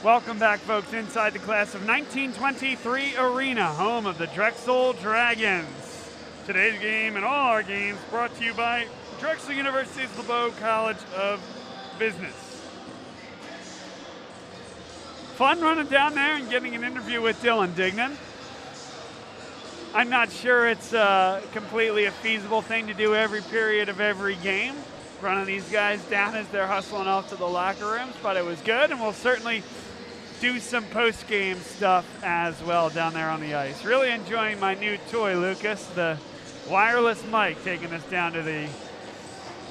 Welcome back, folks, inside the class of 1923 arena, home of the Drexel Dragons. Today's game and all our games brought to you by Drexel University's LeBeau College of Business. Fun running down there and getting an interview with Dylan Dignan. I'm not sure it's completely a feasible thing to do every period of every game, running these guys down as they're hustling off to the locker rooms, but it was good, and we'll certainly do some post-game stuff as well down there on the ice. Really enjoying my new toy, Lucas, the wireless mic, taking us down to the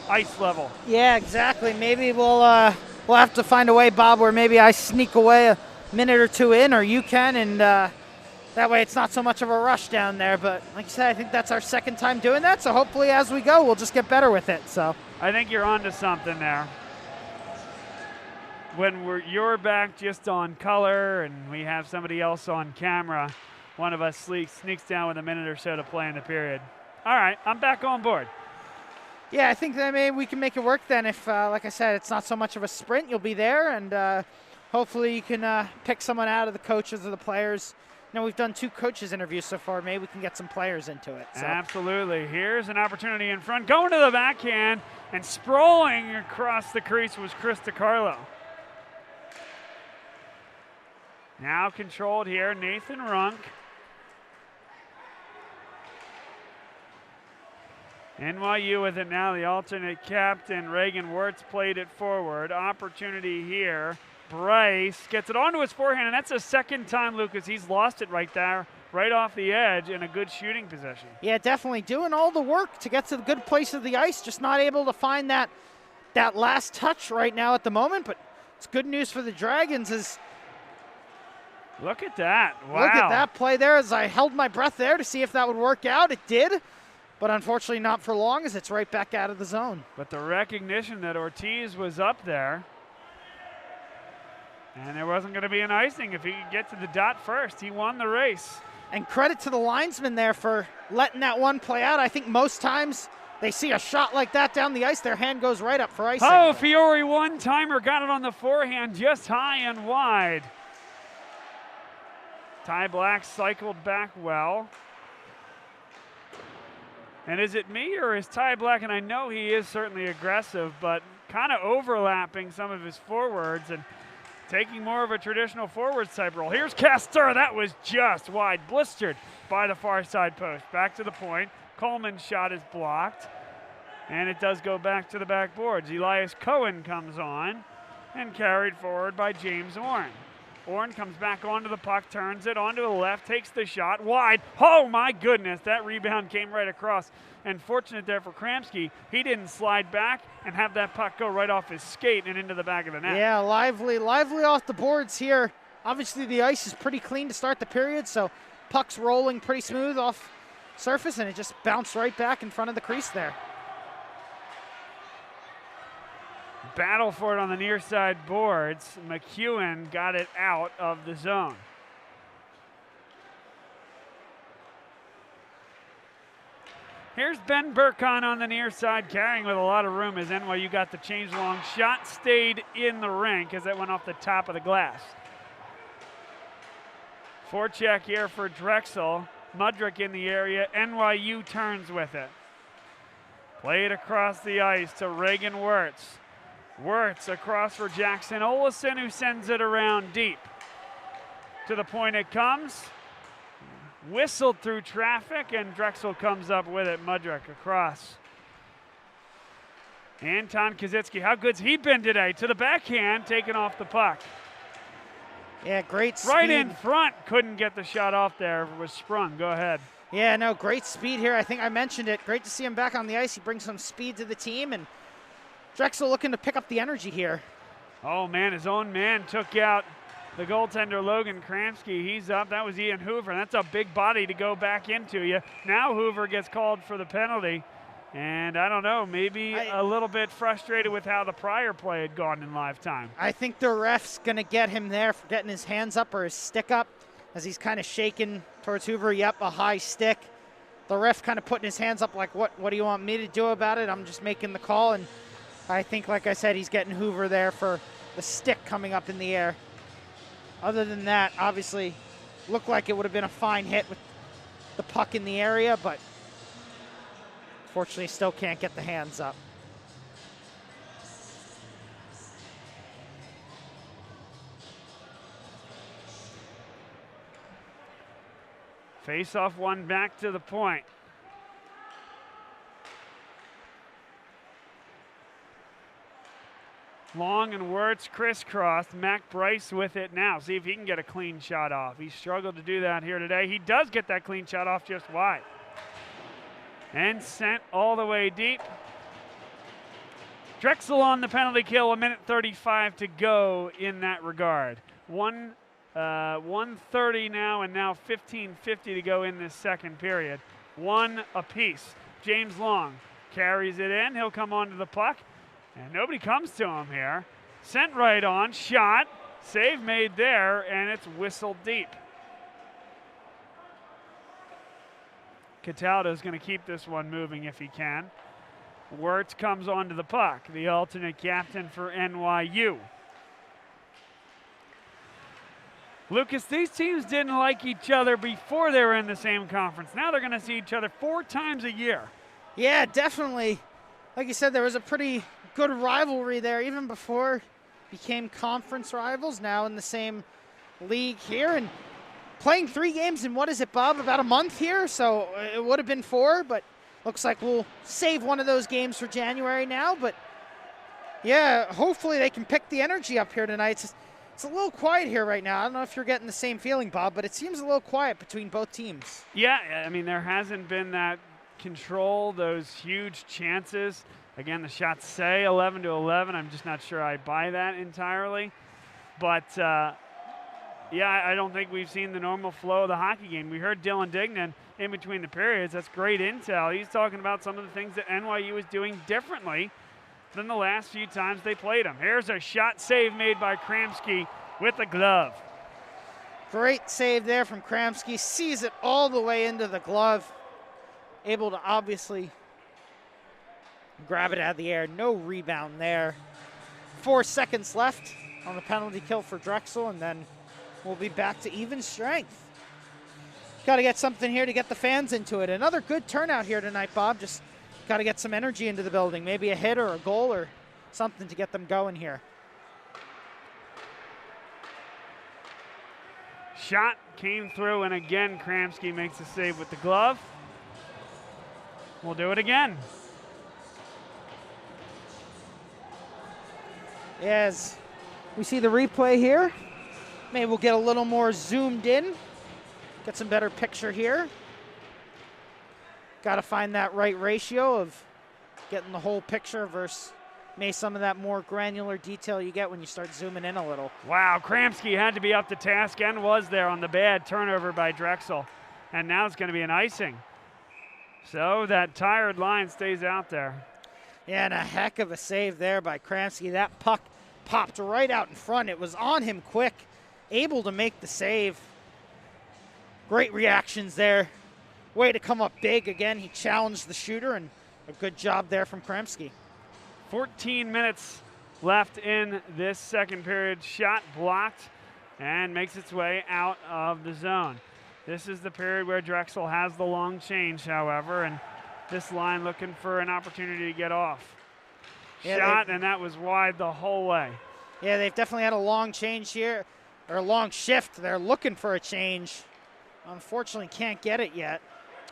ice level. Yeah, exactly. Maybe we'll have to find a way, Bob, where maybe I sneak away a minute or two in, or you can, and that way it's not so much of a rush down there. But like I said, I think that's our second time doing that, so hopefully as we go, we'll just get better with it. So I think you're onto something there. When you're back just on color and we have somebody else on camera, one of us sneaks down with a minute or so to play in the period. All right, I'm back on board. Yeah, I think that maybe we can make it work then if, like I said, it's not so much of a sprint. You'll be there, and hopefully you can pick someone out of the coaches or the players. You know, we've done 2 coaches interviews so far. Maybe we can get some players into it. So. Absolutely. Here's an opportunity in front. Going to the backhand and sprawling across the crease was Chris DiCarlo. Now controlled here, Nathan Runk. NYU with it now, the alternate captain, Reagan Wirtz played it forward. Opportunity here. Bryce gets it onto his forehand, and that's the second time, Lucas, he's lost it right there, right off the edge in a good shooting position. Yeah, definitely doing all the work to get to the good place of the ice, just not able to find that last touch right now at the moment, but it's good news for the Dragons. Look at that. Wow. Look at that play there as I held my breath there to see if that would work out. It did, but unfortunately not for long as it's right back out of the zone. But the recognition that Ortiz was up there, and there wasn't going to be an icing if he could get to the dot first. He won the race. And credit to the linesman there for letting that one play out. I think most times they see a shot like that down the ice, their hand goes right up for icing. Oh, Fiore one-timer got it on the forehand just high and wide. Ty Black cycled back well. And is it me or is Ty Black, and I know he is certainly aggressive, but kind of overlapping some of his forwards and taking more of a traditional forwards type role. Here's Castor, that was just wide, blistered by the far side post. Back to the point, Coleman's shot is blocked, and it does go back to the backboards. Elias Cohen comes on and carried forward by James Orn. Orn comes back onto the puck, turns it onto the left, takes the shot, wide. Oh my goodness, that rebound came right across. And fortunate there for Kramsky, he didn't slide back and have that puck go right off his skate and into the back of the net. Yeah, lively off the boards here. Obviously the ice is pretty clean to start the period, so puck's rolling pretty smooth off surface, and it just bounced right back in front of the crease there. Battle for it on the near side boards. McEwen got it out of the zone. Here's Ben Burkon on the near side, carrying with a lot of room as NYU got the change long. Shot stayed in the rink as it went off the top of the glass. Forecheck here for Drexel. Mudrick in the area. NYU turns with it. Played across the ice to Reagan Wirtz. Wirtz across for Jackson Olesen, who sends it around deep. To the point it comes. Whistled through traffic, and Drexel comes up with it. Mudrick across. Anton Kazitsky, how good's he been today? To the backhand, taking off the puck. Yeah, great speed. Right in front, couldn't get the shot off there. It was sprung. Go ahead. Yeah, no, great speed here. I think I mentioned it. Great to see him back on the ice. He brings some speed to the team, and Drexel looking to pick up the energy here. Oh, man, his own man took out the goaltender, Logan Kramsky. He's up. That was Ian Hoover, and that's a big body to go back into you. Now Hoover gets called for the penalty, and I don't know, maybe a little bit frustrated with how the prior play had gone in live time. I think the ref's going to get him there for getting his hands up or his stick up as he's kind of shaking towards Hoover. Yep, a high stick. The ref kind of putting his hands up like, what do you want me to do about it? I'm just making the call, and I think, like I said, he's getting Hoover there for the stick coming up in the air. Other than that, obviously, looked like it would have been a fine hit with the puck in the area, but fortunately still can't get the hands up. Face-off one back to the point. Long and Wirtz crisscrossed. Mac Bryce with it now. See if he can get a clean shot off. He struggled to do that here today. He does get that clean shot off just wide. And sent all the way deep. Drexel on the penalty kill, 1:35 to go in that regard. 1:30 now, and now 15:50 to go in this second period. One apiece. James Long carries it in. He'll come onto the puck, and nobody comes to him here. Sent right on, shot, save made there, and it's whistled deep. Cataldo's going to keep this one moving if he can. Wirtz comes onto the puck, the alternate captain for NYU. Lucas, these teams didn't like each other before they were in the same conference. Now they're going to see each other 4 times a year. Yeah, definitely. Like you said, there was a pretty good rivalry there even before became conference rivals, now in the same league here. And playing 3 games in, what is it, Bob, about a month here? So it would have been 4, but looks like we'll save one of those games for January now. But yeah, hopefully they can pick the energy up here tonight. It's a little quiet here right now. I don't know if you're getting the same feeling, Bob, but it seems a little quiet between both teams. Yeah, I mean, there hasn't been that control, those huge chances. Again, the shots say 11-11. I'm just not sure I buy that entirely. But, yeah, I don't think we've seen the normal flow of the hockey game. We heard Dylan Dignan in between the periods. That's great intel. He's talking about some of the things that NYU is doing differently than the last few times they played him. Here's a shot save made by Kramsky with the glove. Great save there from Kramsky. Sees it all the way into the glove. Able to obviously grab it out of the air. No rebound there. 4 seconds left on the penalty kill for Drexel, and then we'll be back to even strength. Got to get something here to get the fans into it. Another good turnout here tonight, Bob. Just got to get some energy into the building. Maybe a hit or a goal or something to get them going here. Shot came through, and again, Kramsky makes a save with the glove. We'll do it again. As we see the replay here, maybe we'll get a little more zoomed in, get some better picture here. Got to find that right ratio of getting the whole picture versus maybe some of that more granular detail you get when you start zooming in a little. Wow, Kramsky had to be up to task and was there on the bad turnover by Drexel. And now it's going to be an icing. So that tired line stays out there. Yeah, and a heck of a save there by Kramsky. That puck popped right out in front. It was on him quick, able to make the save. Great reactions there. Way to come up big. Again, he challenged the shooter, and a good job there from Kramsky. 14 minutes left in this second period. Shot blocked and makes its way out of the zone. This is the period where Drexel has the long change, however, and this line looking for an opportunity to get off. Yeah, shot, and that was wide the whole way. Yeah, they've definitely had a long change here, or a long shift. They're looking for a change. Unfortunately, can't get it yet.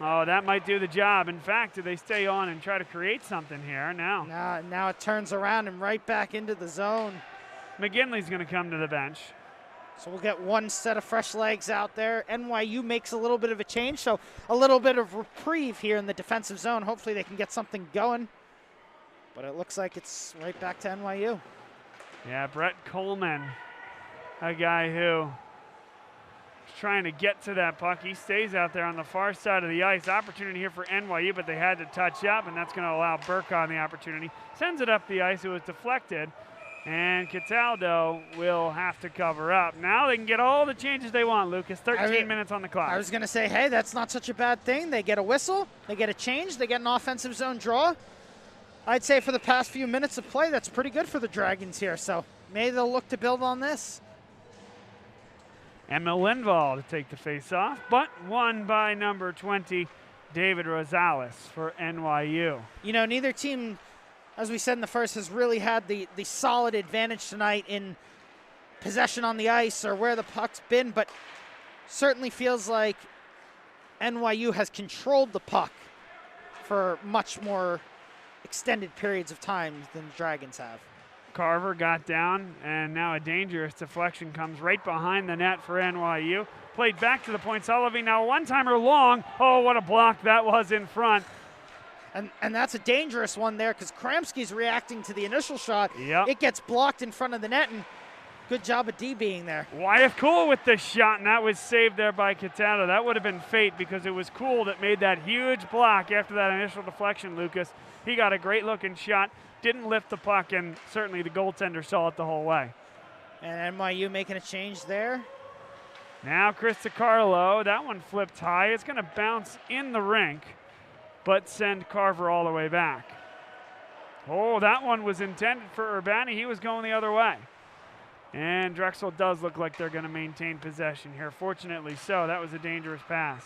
Oh, that might do the job. In fact, do they stay on and try to create something here? No. Now it turns around and right back into the zone. McGinley's going to come to the bench. So we'll get one set of fresh legs out there. NYU makes a little bit of a change, so a little bit of reprieve here in the defensive zone. Hopefully they can get something going. But it looks like it's right back to NYU. Yeah, Brett Coleman, a guy who trying to get to that puck. He stays out there on the far side of the ice. Opportunity here for NYU, but they had to touch up, and that's going to allow Burkon the opportunity. Sends it up the ice. It was deflected, and Cataldo will have to cover up. Now they can get all the changes they want, Lucas. 13 minutes on the clock. I was going to say, hey, that's not such a bad thing. They get a whistle. They get a change. They get an offensive zone draw. I'd say for the past few minutes of play, that's pretty good for the Dragons here. So maybe they'll look to build on this. Emma Lindvall to take the face-off, but won by number 20, David Rosales for NYU. You know, neither team, as we said in the first, has really had the solid advantage tonight in possession on the ice or where the puck's been, but certainly feels like NYU has controlled the puck for much more extended periods of time than the Dragons have. Carver got down, and now a dangerous deflection comes right behind the net for NYU. Played back to the point. Sullivan now a one-timer long. Oh, what a block that was in front. And that's a dangerous one there because Kramsky's reacting to the initial shot. Yep. It gets blocked in front of the net, and good job of D being there. Wyeth Cool with the shot, and that was saved there by Cataldo. That would have been fate because it was Cool that made that huge block after that initial deflection, Lucas. He got a great-looking shot, didn't lift the puck, and certainly the goaltender saw it the whole way. And NYU making a change there. Now Chris DiCarlo, that one flipped high. It's going to bounce in the rink, but send Carver all the way back. Oh, that one was intended for Urbani. He was going the other way. And Drexel does look like they're going to maintain possession here. Fortunately so. That was a dangerous pass.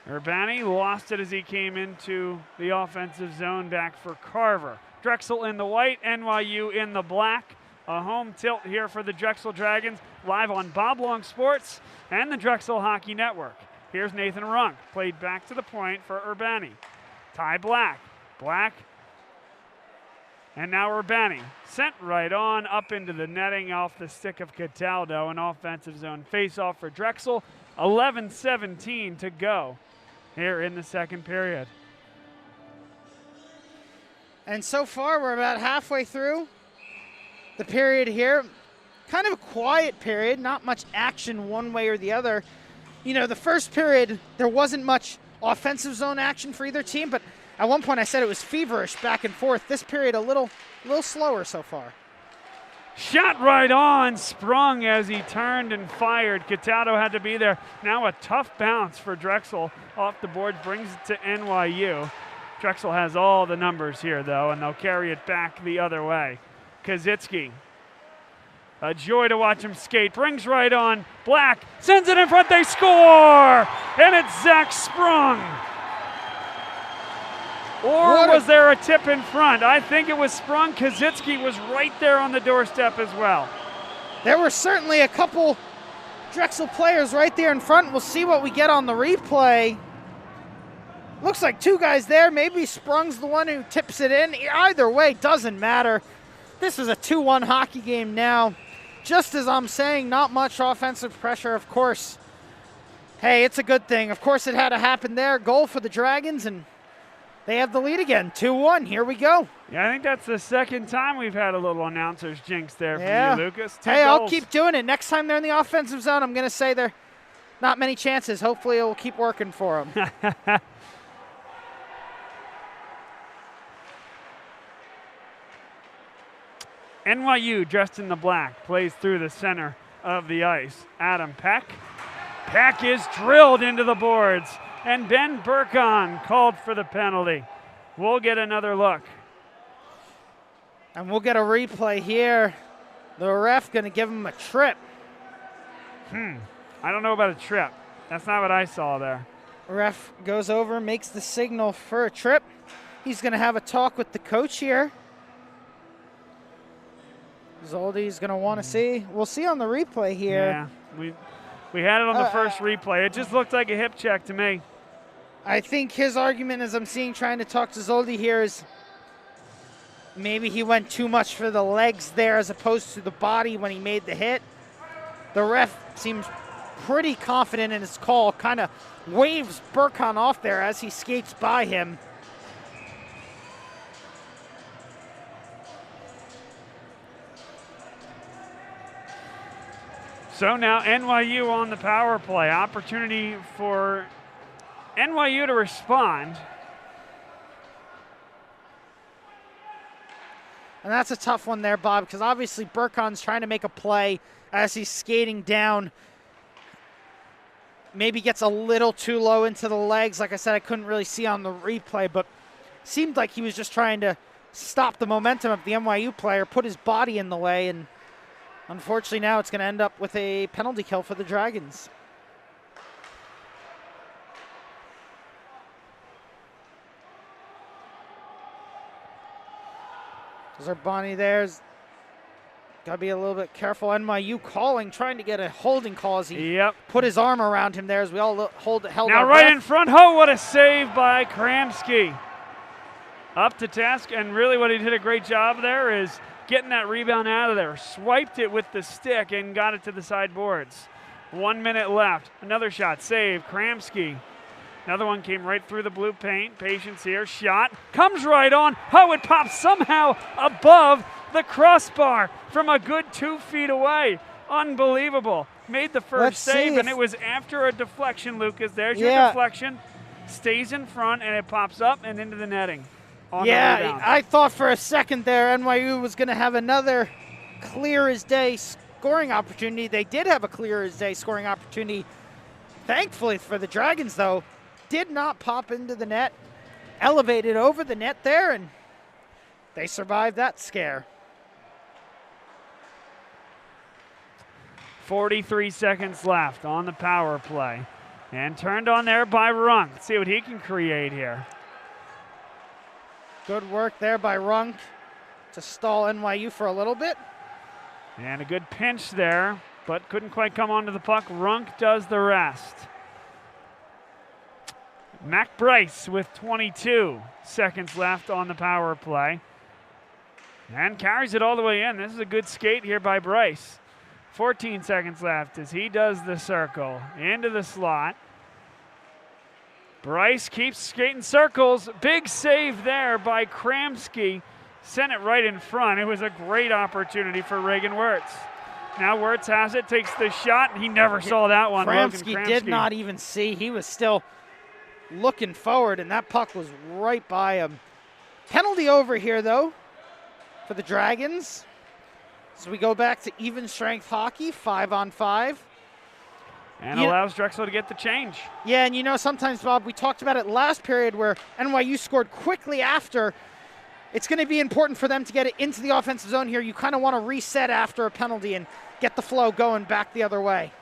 Urbani lost it as he came into the offensive zone back for Carver. Drexel in the white, NYU in the black. A home tilt here for the Drexel Dragons, live on Bob Long Sports and the Drexel Hockey Network. Here's Nathan Runk, played back to the point for Urbani. Ty Black, and now Urbani. Sent right on up into the netting off the stick of Cataldo. An offensive zone face-off for Drexel. 11:17 to go here in the second period. And so far, we're about halfway through the period here. Kind of a quiet period, not much action one way or the other. You know, the first period, there wasn't much offensive zone action for either team, but at one point I said it was feverish back and forth. This period a little slower so far. Shot right on, sprung as he turned and fired. Cataldo had to be there. Now a tough bounce for Drexel off the board, brings it to NYU. Drexel has all the numbers here, though, and they'll carry it back the other way. Kazitsky, a joy to watch him skate, brings right on. Black sends it in front, they score! And it's Zach Sprung. Or was there a tip in front? I think it was Sprung. Kazitsky was right there on the doorstep as well. There were certainly a couple Drexel players right there in front. We'll see what we get on the replay. Looks like two guys there. Maybe Sprung's the one who tips it in. Either way, doesn't matter. This is a 2-1 hockey game now. Just as I'm saying, not much offensive pressure, of course. Hey, it's a good thing. Of course, it had to happen there. Goal for the Dragons, and they have the lead again. 2-1. Here we go. Yeah, I think that's the second time we've had a little announcer's jinx there from you, Lucas. Hey, I'll keep doing it. Next time they're in the offensive zone, I'm going to say there not many chances. Hopefully, it will keep working for them. NYU, dressed in the black, plays through the center of the ice. Adam Peck. Peck is drilled into the boards, and Ben Burkon called for the penalty. We'll get another look. And we'll get a replay here. The ref going to give him a trip. I don't know about a trip. That's not what I saw there. Ref goes over, makes the signal for a trip. He's going to have a talk with the coach here. Zoldy's going to want to see. We'll see on the replay here. Yeah, we had it on the first replay. It just looked like a hip check to me. I think his argument, as I'm seeing trying to talk to Zoldy here, is maybe he went too much for the legs there as opposed to the body when he made the hit. The ref seems pretty confident in his call, kind of waves Burkon off there as he skates by him. So now NYU on the power play. Opportunity for NYU to respond. And that's a tough one there, Bob, because obviously Burkon's trying to make a play as he's skating down. Maybe gets a little too low into the legs. Like I said, I couldn't really see on the replay, but seemed like he was just trying to stop the momentum of the NYU player, put his body in the way, and Unfortunately, now it's going to end up with a penalty kill for the Dragons. Bonnie there's got to be a little bit careful. NYU calling, trying to get a holding call as he put his arm around him there as we all held now right in front. Oh, what a save by Kramsky. Up to task, and really what he did a great job there is getting that rebound out of there. Swiped it with the stick and got it to the sideboards. 1 minute left. Another shot, save, Kramsky. Another one came right through the blue paint. Patience here. Shot comes right on. Oh, it pops somehow above the crossbar from a good 2 feet away. Unbelievable. Made the first save, and it was after a deflection, Lucas. There's your deflection. Stays in front, and it pops up and into the netting. Yeah, I thought for a second there NYU was going to have another clear as day scoring opportunity. They did have a clear as day scoring opportunity. Thankfully for the Dragons, though, did not pop into the net, elevated over the net there, and they survived that scare. 43 seconds left on the power play. And turned on there by Runk. Let's see what he can create here. Good work there by Runk to stall NYU for a little bit. And a good pinch there, but couldn't quite come onto the puck. Runk does the rest. Mac Bryce with 22 seconds left on the power play. And carries it all the way in. This is a good skate here by Bryce. 14 seconds left as he does the circle into the slot. Bryce keeps skating circles. Big save there by Kramsky. Sent it right in front. It was a great opportunity for Reagan Wirtz. Now Wirtz has it, takes the shot, and he never saw that one. Kramsky did not even see. He was still looking forward, and that puck was right by him. Penalty over here, though, for the Dragons. So we go back to even strength hockey, 5-on-5. And allows Drexel to get the change. Yeah, and you know, sometimes, Bob, we talked about it last period where NYU scored quickly after. It's going to be important for them to get it into the offensive zone here. You kind of want to reset after a penalty and get the flow going back the other way.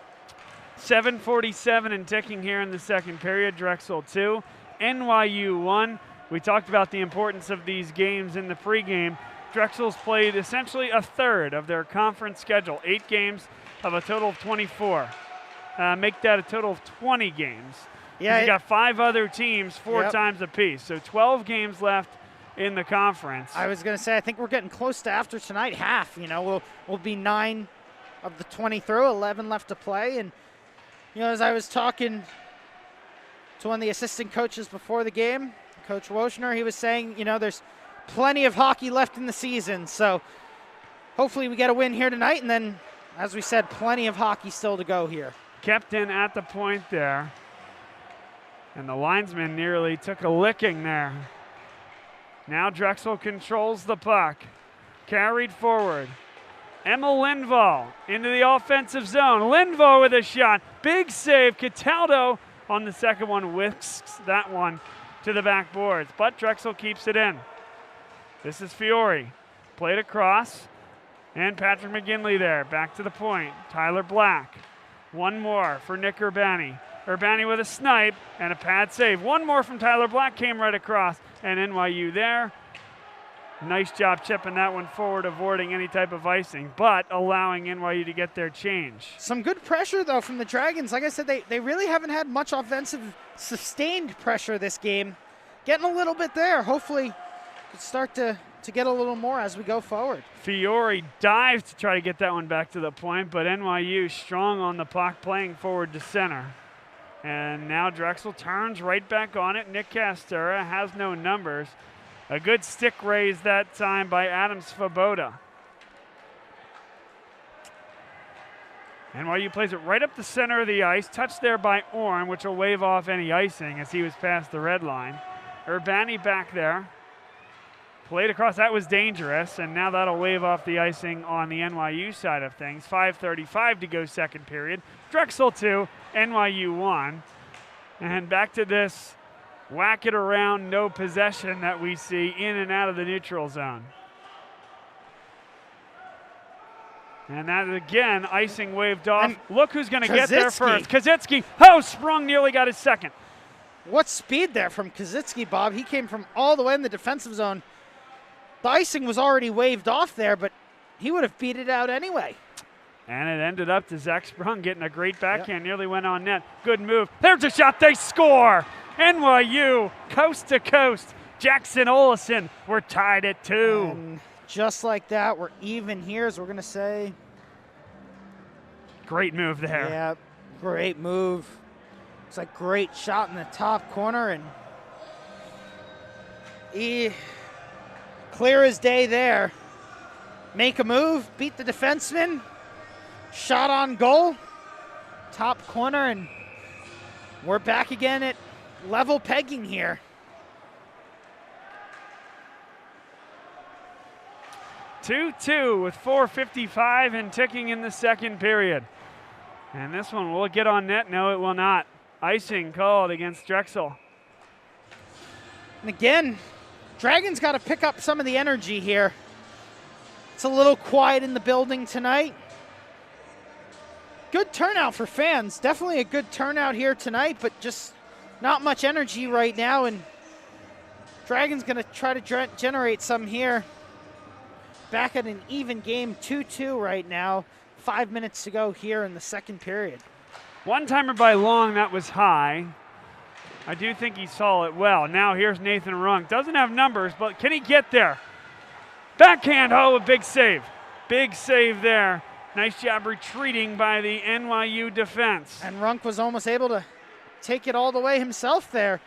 7:47 and ticking here in the second period. Drexel 2, NYU 1. We talked about the importance of these games in the pregame. Drexel's played essentially a third of their conference schedule, 8 games of a total of 24. Make that a total of 20 games. Yeah, you got 5 other teams, 4 times apiece. So 12 games left in the conference. I was going to say, I think we're getting close to after tonight, half. You know, we'll be 9 of the 20 through, 11 left to play. And, you know, as I was talking to one of the assistant coaches before the game, Coach Woshner, he was saying, you know, there's plenty of hockey left in the season. So hopefully we get a win here tonight. And then, as we said, plenty of hockey still to go here. Kept in at the point there. And the linesman nearly took a licking there. Now Drexel controls the puck. Carried forward. Emma Lindvall into the offensive zone. Lindvall with a shot. Big save. Cataldo on the second one whisks that one to the backboards. But Drexel keeps it in. This is Fiore. Played across. And Patrick McGinley there. Back to the point. Tyler Black. One more for Nick Urbani. Urbani with a snipe and a pad save. One more from Tyler Black came right across. And NYU there. Nice job chipping that one forward, avoiding any type of icing, but allowing NYU to get their change. Some good pressure, though, from the Dragons. Like I said, they really haven't had much offensive sustained pressure this game. Getting a little bit there. Hopefully could start to get a little more as we go forward. Fiore dives to try to get that one back to the point, but NYU strong on the puck, playing forward to center. And now Drexel turns right back on it. Nick Castura has no numbers. A good stick raise that time by Adam Svoboda. NYU plays it right up the center of the ice. Touched there by Orn, which will wave off any icing as he was past the red line. Urbani back there. Played across. That was dangerous, and now that'll wave off the icing on the NYU side of things. 5:35 to go second period. Drexel 2, NYU 1. And back to this whack it around, no possession that we see in and out of the neutral zone. And that, again, icing waved off. And look who's going to get there Kozycki. first. Kozycki, oh, sprung, nearly got his second. What speed there from Kozycki, Bob. He came from all the way in the defensive zone. The icing was already waved off there, but he would have beat it out anyway. And it ended up to Zach Sprung getting a great backhand, nearly went on net. Good move. There's a shot, they score! NYU, coast to coast. Jackson Olesen, we're tied at 2. And just like that, we're even here, as we're going to say. Great move there. Yeah, great move. It's a great shot in the top corner, and clear as day there. Make a move, beat the defenseman, shot on goal, top corner, and we're back again at level pegging here. Two with 4:55 and ticking in the second period. And this one, will it get on net? No, it will not. Icing called against Drexel. And again, Dragons got to pick up some of the energy here. It's a little quiet in the building tonight. Good turnout for fans. Definitely a good turnout here tonight, but just not much energy right now. And Dragons going to try to generate some here. Back at an even game, 2-2 right now. 5 minutes to go here in the second period. One-timer by Long, that was high. I do think he saw it well. Now here's Nathan Runk. Doesn't have numbers, but can he get there? Backhand, oh, a big save. Big save there. Nice job retreating by the NYU defense. And Runk was almost able to take it all the way himself there.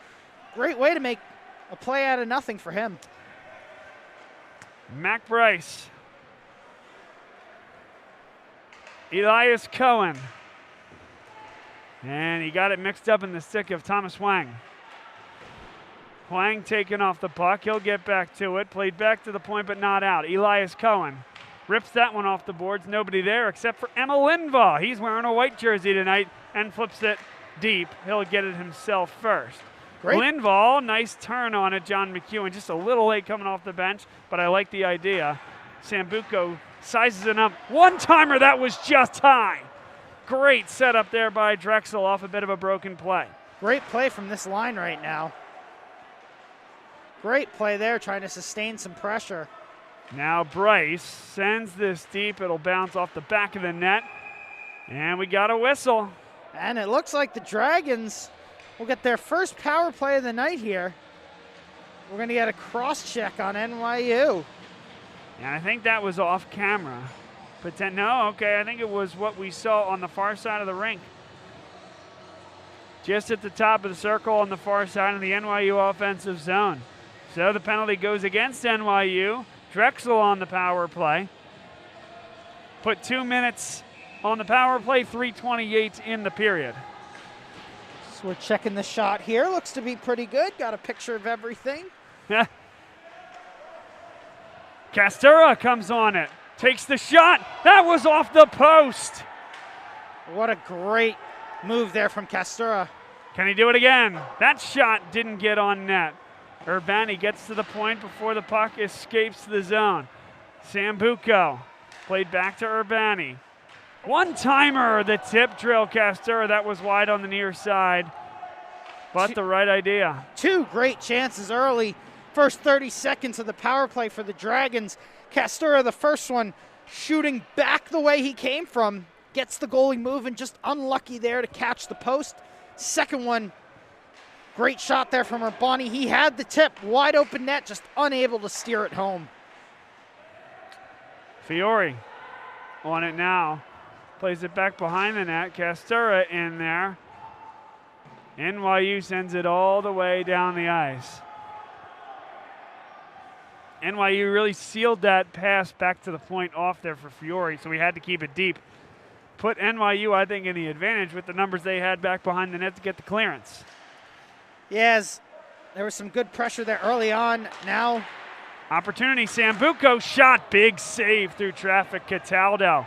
Great way to make a play out of nothing for him. Mac Bryce. Elias Cohen. And he got it mixed up in the stick of Thomas Wang. Wang taking off the puck. He'll get back to it. Played back to the point, but not out. Elias Cohen rips that one off the boards. Nobody there except for Emma Lindvall. He's wearing a white jersey tonight and flips it deep. He'll get it himself first. Great. Lindvall, nice turn on it. John McEwen just a little late coming off the bench, but I like the idea. Sambuco sizes it up. One-timer, that was just high. Great setup there by Drexel off a bit of a broken play. Great play from this line right now. Great play there, trying to sustain some pressure. Now Bryce sends this deep. It'll bounce off the back of the net. And we got a whistle. And it looks like the Dragons will get their first power play of the night here. We're going to get a cross-check on NYU. And I think that was off camera. No, okay, I think it was what we saw on the far side of the rink. Just at the top of the circle on the far side of the NYU offensive zone. So the penalty goes against NYU. Drexel on the power play. Put 2 minutes on the power play, 3:28 in the period. So we're checking the shot here. Looks to be pretty good. Got a picture of everything. Castura comes on it. Takes the shot. That was off the post. What a great move there from Castura. Can he do it again? That shot didn't get on net. Urbani gets to the point before the puck escapes the zone. Sambuco played back to Urbani. One-timer, the tip drill, Castura. That was wide on the near side, but the right idea. 2 great chances early. First 30 seconds of the power play for the Dragons. Castura, the first one, shooting back the way he came from. Gets the goalie moving, just unlucky there to catch the post. Second one, great shot there from Urbani. He had the tip, wide open net, just unable to steer it home. Fiore on it now. Plays it back behind the net. Castura in there. NYU sends it all the way down the ice. NYU really sealed that pass back to the point off there for Fiore, so we had to keep it deep. Put NYU, I think, in the advantage with the numbers they had back behind the net to get the clearance. Yes, there was some good pressure there early on. Now, opportunity, Sambuco shot, big save through traffic, Cataldo.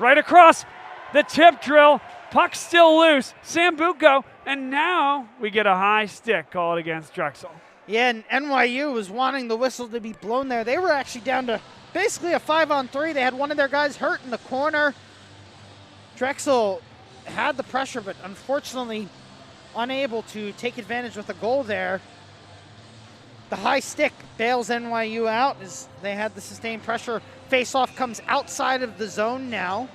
Right across, the tip drill, puck still loose, Sambuco, and now we get a high stick called against Drexel. yeah, and NYU was wanting the whistle to be blown there. They were actually down to basically a 5-on-3. They had one of their guys hurt in the corner. Drexel had the pressure, but unfortunately unable to take advantage with a goal there. The high stick bails NYU out as they had the sustained pressure. Face-off comes outside of the zone now.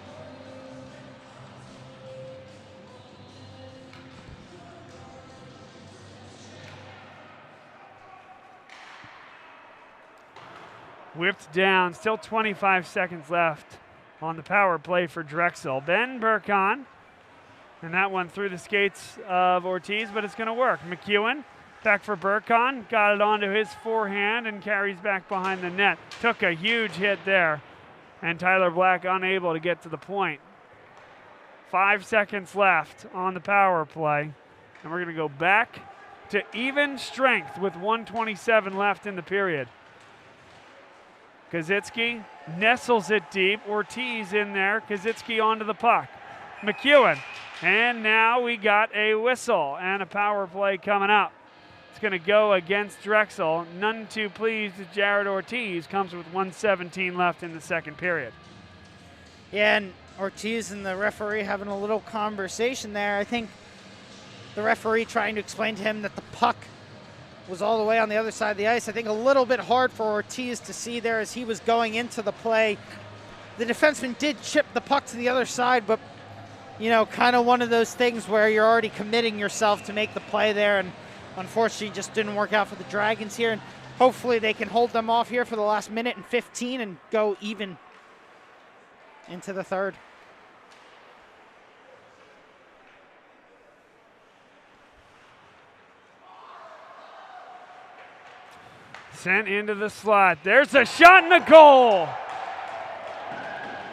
Whipped down, still 25 seconds left on the power play for Drexel. Ben Burkon, and that one through the skates of Ortiz, but it's going to work. McEwen back for Burkon, got it onto his forehand and carries back behind the net. Took a huge hit there, and Tyler Black unable to get to the point. 5 seconds left on the power play, and we're going to go back to even strength with 1:27 left in the period. Kazitsky nestles it deep. Ortiz in there. Kazitsky onto the puck. McEwen. And now we got a whistle and a power play coming up. It's going to go against Drexel. None too pleased as Jared Ortiz comes with 1:17 left in the second period. Yeah, and Ortiz and the referee having a little conversation there. I think the referee trying to explain to him that the puck was all the way on the other side of the ice. I think a little bit hard for Ortiz to see there as he was going into the play. The defenseman did chip the puck to the other side, but, you know, kind of one of those things where you're already committing yourself to make the play there, and unfortunately just didn't work out for the Dragons here. And hopefully they can hold them off here for the last minute and 15 and go even into the third. Sent into the slot. There's a shot and a goal.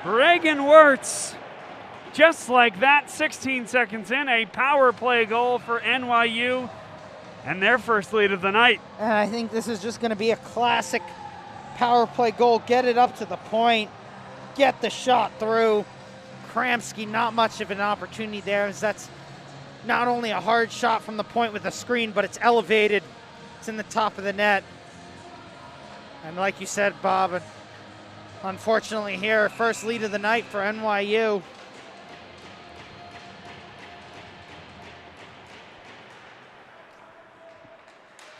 Reagan Wirtz. Just like that, 16 seconds in, a power play goal for NYU and their first lead of the night. And I think this is just going to be a classic power play goal. Get it up to the point. Get the shot through. Kramsky, not much of an opportunity there, as that's not only a hard shot from the point with a screen, but it's elevated. It's in the top of the net. And like you said, Bob, unfortunately here, first lead of the night for NYU.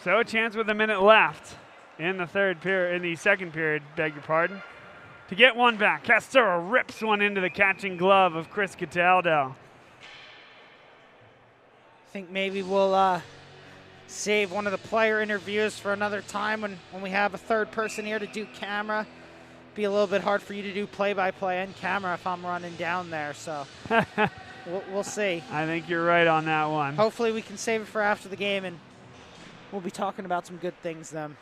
So a chance with a minute left in the third period, in the second period, beg your pardon, to get one back. Castro rips one into the catching glove of Chris Cataldo. I think maybe we'll save one of the player interviews for another time when we have a third person here to do camera. Be a little bit hard for you to do play-by-play and camera if I'm running down there, so we'll see. I think you're right on that one. Hopefully we can save it for after the game, and we'll be talking about some good things then.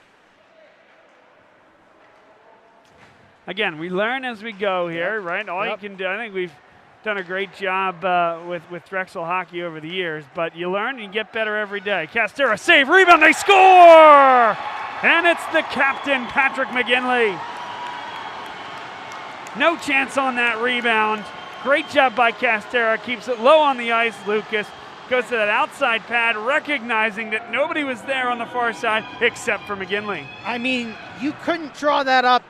Again, we learn as we go here, right? All you can do, I think we've done a great job with Drexel hockey over the years, but you learn and you get better every day. Castera, save, rebound, they score! And it's the captain, Patrick McGinley. No chance on that rebound. Great job by Castera, keeps it low on the ice. Lucas goes to that outside pad, recognizing that nobody was there on the far side except for McGinley. I mean, you couldn't draw that up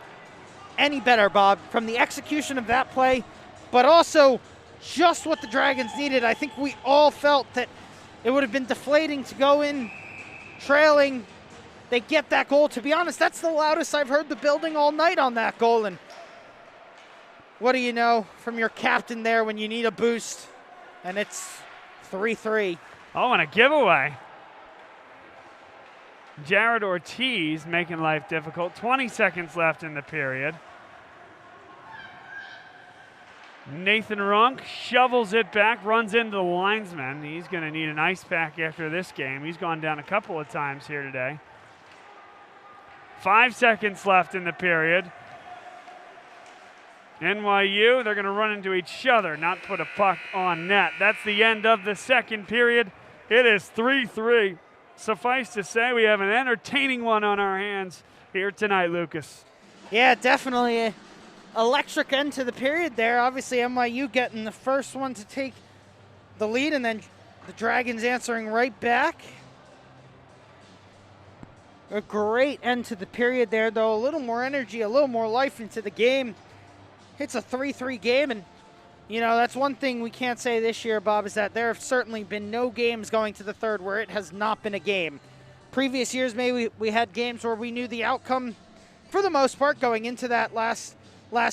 any better, Bob, from the execution of that play, but also just what the Dragons needed. I think we all felt that it would have been deflating to go in trailing. They get that goal. To be honest, that's the loudest I've heard the building all night on that goal. And what do you know from your captain there when you need a boost? And it's 3-3. Oh, and a giveaway. Jared Ortiz making life difficult. 20 seconds left in the period. Nathan Runk shovels it back, runs into the linesman. He's going to need an ice pack after this game. He's gone down a couple of times here today. 5 seconds left in the period. NYU, they're going to run into each other, not put a puck on net. That's the end of the second period. It is 3-3. Suffice to say, we have an entertaining one on our hands here tonight, Lucas. Yeah, definitely electric end to the period there. Obviously, NYU getting the first one to take the lead, and then the Dragons answering right back. A great end to the period there, though. A little more energy, a little more life into the game. It's a 3-3 game, and that's one thing we can't say this year, Bob, is that there have certainly been no games going to the third where it has not been a game. Previous years, maybe we had games where we knew the outcome for the most part going into that last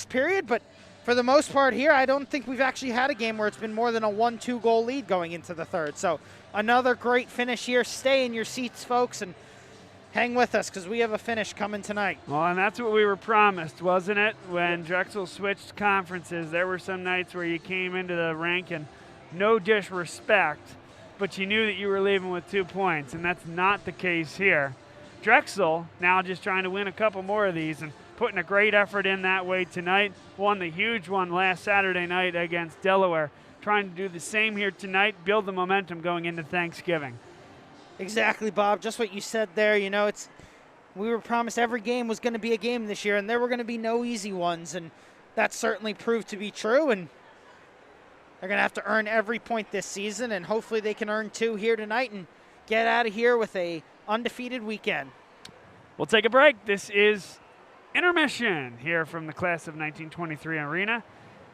period, but for the most part here, I don't think we've actually had a game where it's been more than a 1-2 goal lead going into the third. So another great finish here. Stay in your seats, folks, and hang with us because we have a finish coming tonight. Well, and that's what we were promised, wasn't it? When Drexel switched conferences, there were some nights where you came into the rink and no disrespect, but you knew that you were leaving with 2 points, and that's not the case here. Drexel now just trying to win a couple more of these and putting a great effort in that way tonight. Won the huge one last Saturday night against Delaware. Trying to do the same here tonight, build the momentum going into Thanksgiving. Exactly, Bob. Just what you said there. We were promised every game was going to be a game this year, and there were going to be no easy ones, and that certainly proved to be true. And they're going to have to earn every point this season, and hopefully they can earn 2 here tonight and get out of here with a undefeated weekend. We'll take a break. This is intermission here from the class of 1923 arena.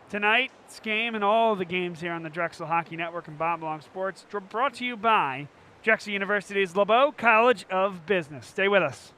Tonight's game and all the games here on the Drexel Hockey Network and Bob Long Sports brought to you by Drexel University's LeBeau College of Business. Stay with us.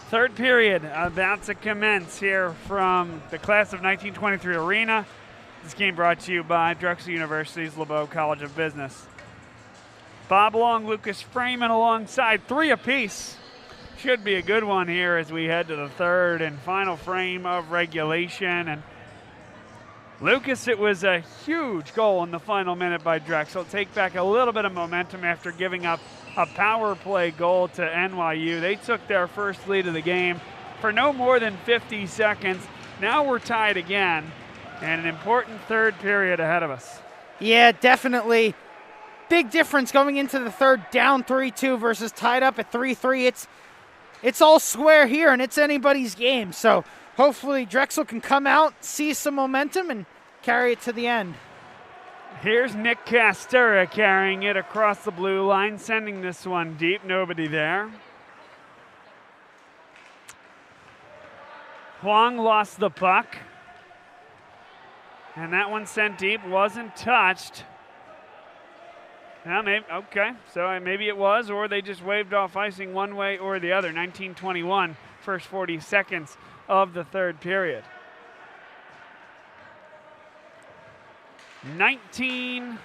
Third period about to commence here from the class of 1923 arena. This game brought to you by Drexel University's LeBeau College of Business. Bob Long, Lucas Freeman alongside, 3 apiece. Should be a good one here as we head to the third and final frame of regulation. And Lucas, it was a huge goal in the final minute by Drexel. Take back a little bit of momentum after giving up a power play goal to NYU. They took their first lead of the game for no more than 50 seconds. Now we're tied again, and an important third period ahead of us. Yeah, definitely. Big difference going into the third, down 3-2 versus tied up at 3-3. It's all square here, and it's anybody's game. So hopefully Drexel can come out, see some momentum, and carry it to the end. Here's Nick Castura carrying it across the blue line, sending this one deep. Nobody there. Huang lost the puck. And that one sent deep, wasn't touched. Well, maybe, okay, so maybe it was, or they just waved off icing one way or the other. 19:21, first 40 seconds of the third period. 19-11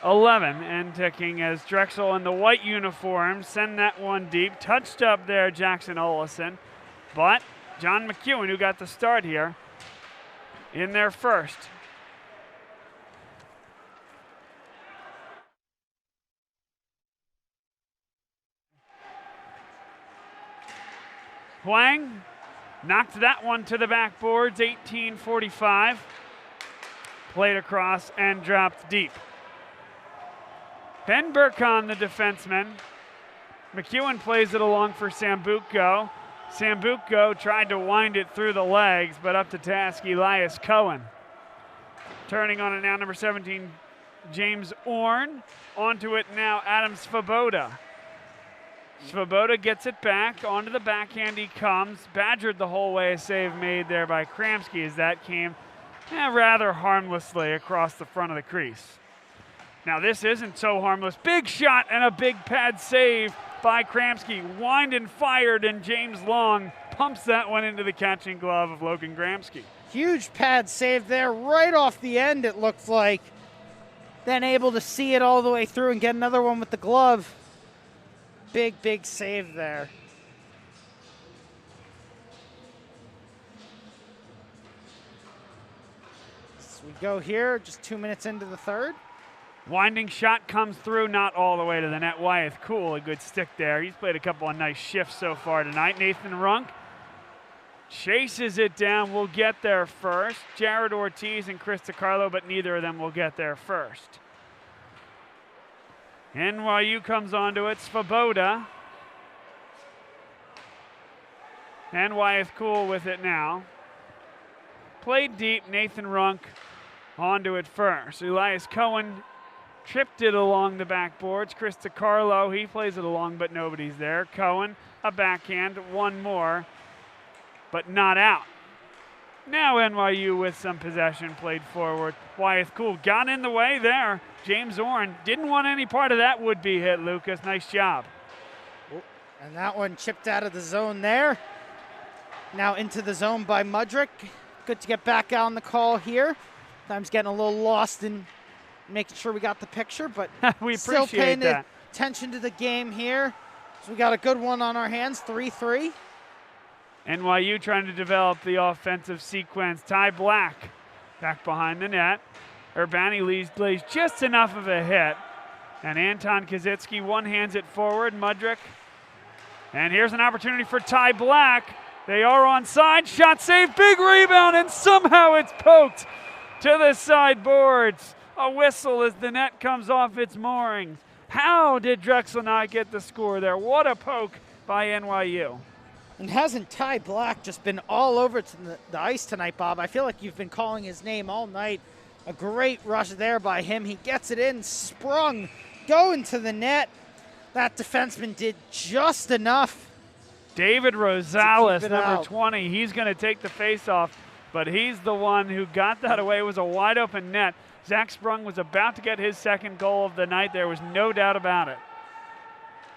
and ticking as Drexel in the white uniform send that one deep. Touched up there, Jackson Olison, but John McEwen, who got the start here, in there first. Huang knocked that one to the backboards, 18:45. Played across and dropped deep. Ben Burkon, the defenseman. McEwen plays it along for Sambuco. Sambuco tried to wind it through the legs, but up to task, Elias Cohen. Turning on it now, number 17, James Orn. Onto it now, Adam Svoboda. Svoboda gets it back, onto the backhand he comes. Badgered the whole way, a save made there by Kramsky as that came rather harmlessly across the front of the crease. Now this isn't so harmless. Big shot and a big pad save by Kramsky. Wind and fired, and James Long pumps that one into the catching glove of Logan Kramsky. Huge pad save there, right off the end it looked like. Then able to see it all the way through and get another one with the glove. Big, big save there. So we go here, just 2 minutes into the third. Winding shot comes through, not all the way to the net. Wyeth Cool, a good stick there. He's played a couple of nice shifts so far tonight. Nathan Runk chases it down, will get there first. Jared Ortiz and Chris DiCarlo, but neither of them will get there first. NYU comes onto it, Svoboda. And Wyeth Cool with it now. Played deep, Nathan Runk onto it first. Elias Cohen tripped it along the backboards. Chris DiCarlo, he plays it along, but nobody's there. Cohen, a backhand, one more, but not out. Now NYU with some possession, played forward. Wyeth Cool got in the way there. James Orn didn't want any part of that would-be hit, Lucas. Nice job. And that one chipped out of the zone there. Now into the zone by Mudrick. Good to get back out on the call here. Times getting a little lost in making sure we got the picture, but we still appreciate paying that. Attention to the game here. So we got a good one on our hands, 3-3. NYU trying to develop the offensive sequence. Ty Black back behind the net. Urbani lays just enough of a hit. And Anton Kazitsky one-hands it forward. Mudrick. And here's an opportunity for Ty Black. They are onside. Shot save, big rebound, and somehow it's poked to the sideboards. A whistle as the net comes off its moorings. How did Drexel not get the score there? What a poke by NYU. And hasn't Ty Black just been all over the ice tonight, Bob? I feel like you've been calling his name all night. A great rush there by him. He gets it in, sprung, going to the net. That defenseman did just enough. David Rosales, number out. 20, he's going to take the face-off, but he's the one who got that away. It was a wide-open net. Zach Sprung was about to get his second goal of the night. There was no doubt about it.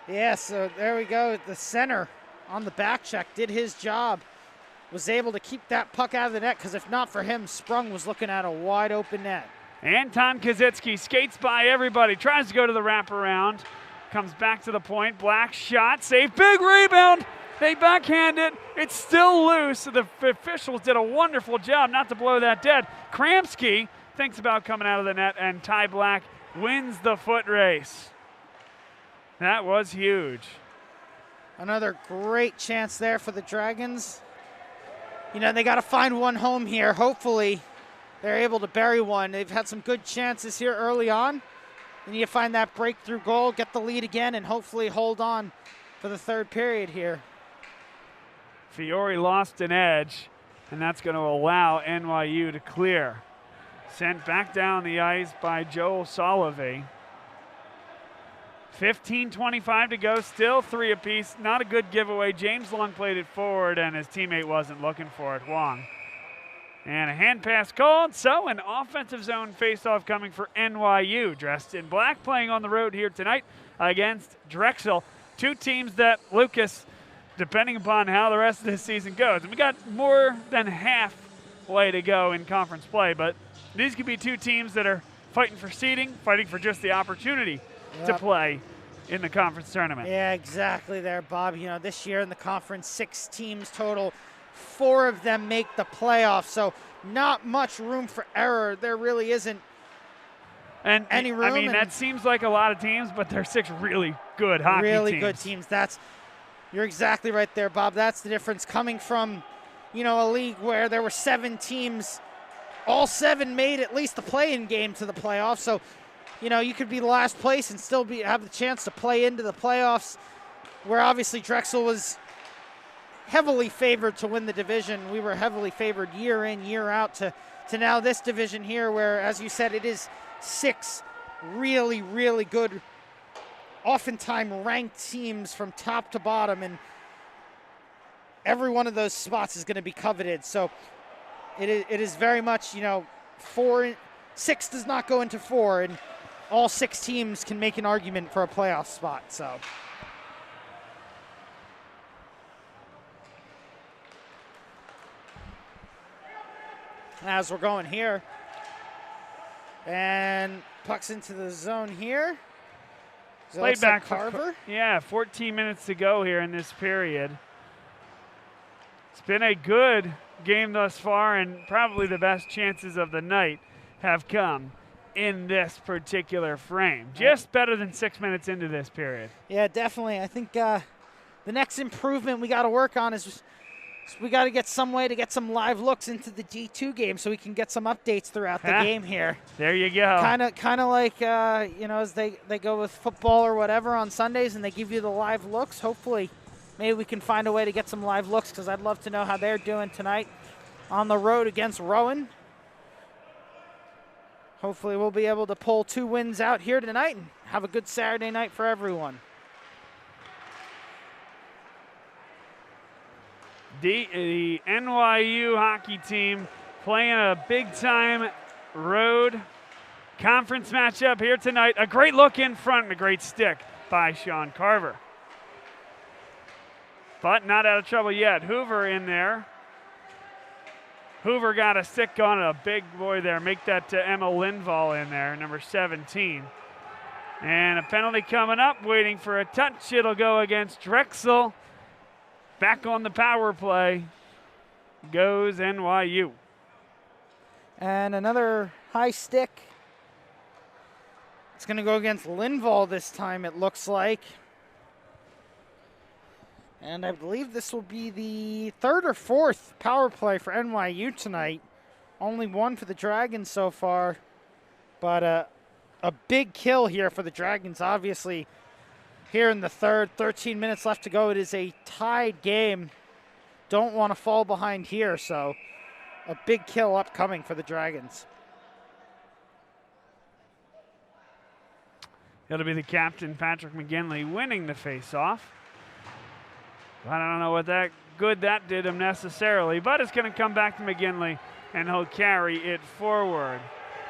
Yeah, so there we go. The center on the back check, did his job, was able to keep that puck out of the net, because if not for him, Sprung was looking at a wide open net. Anton Kazitsky skates by everybody, tries to go to the wraparound, comes back to the point. Black shot, save, big rebound. They backhand it. It's still loose. The officials did a wonderful job not to blow that dead. Kramsky thinks about coming out of the net, and Ty Black wins the foot race. That was huge. Another great chance there for the Dragons. You know, they got to find one home here. Hopefully, they're able to bury one. They've had some good chances here early on. They need to find that breakthrough goal, get the lead again, and hopefully hold on for the third period here. Fiore lost an edge, and that's going to allow NYU to clear. Sent back down the ice by Joel Solovey. 15:25 to go, still 3 apiece. Not a good giveaway. James Long played it forward, and his teammate wasn't looking for it, Wong. And a hand pass called, so an offensive zone faceoff coming for NYU. Dressed in black, playing on the road here tonight against Drexel. 2 teams that, Lucas, depending upon how the rest of this season goes, and we got more than half way to go in conference play, but these could be 2 teams that are fighting for seeding, fighting for just the opportunity to play in the conference tournament. Yeah, exactly there, Bob. You know, this year in the conference, 6 teams total. 4 of them make the playoffs, so not much room for error. There really isn't any room. I mean, that seems like a lot of teams, but they're 6 really good hockey teams. Really good teams. You're exactly right there, Bob. That's the difference coming from, you know, a league where there were 7 teams. All 7 made at least the play-in game to the playoffs. So, you know, you could be last place and still have the chance to play into the playoffs, where obviously Drexel was heavily favored to win the division. We were heavily favored year in, year out to now this division here, where, as you said, it is 6 really, really good, oftentimes ranked teams from top to bottom, and every one of those spots is going to be coveted. So it is very much, you know, 6 does not go into 4, and all 6 teams can make an argument for a playoff spot. So as we're going here, and pucks into the zone here. So played back Carver. Yeah, 14 minutes to go here in this period. It's been a good game thus far, and probably the best chances of the night have come in this particular frame. Just better than 6 minutes into this period. Yeah, definitely. I think the next improvement we got to work on is we got to get some way to get some live looks into the D2 game so we can get some updates throughout the game here. There you go. Kind of like, you know, as they go with football or whatever on Sundays and they give you the live looks. Hopefully, maybe we can find a way to get some live looks, because I'd love to know how they're doing tonight on the road against Rowan. Hopefully, we'll be able to pull 2 wins out here tonight and have a good Saturday night for everyone. The NYU hockey team playing a big-time road conference matchup here tonight. A great look in front and a great stick by Sean Carver. But not out of trouble yet. Hoover in there. Hoover got a stick on a big boy there. Make that to Emma Lindvall in there, number 17. And a penalty coming up, waiting for a touch. It'll go against Drexel. Back on the power play goes NYU. And another high stick. It's going to go against Lindvall this time, it looks like. And I believe this will be the 3rd or 4th power play for NYU tonight. Only 1 for the Dragons so far. But a big kill here for the Dragons, obviously. Here in the 3rd, 13 minutes left to go. It is a tied game. Don't want to fall behind here, so a big kill upcoming for the Dragons. It'll be the captain, Patrick McGinley, winning the faceoff. I don't know what good that did him necessarily, but it's going to come back to McGinley, and he'll carry it forward.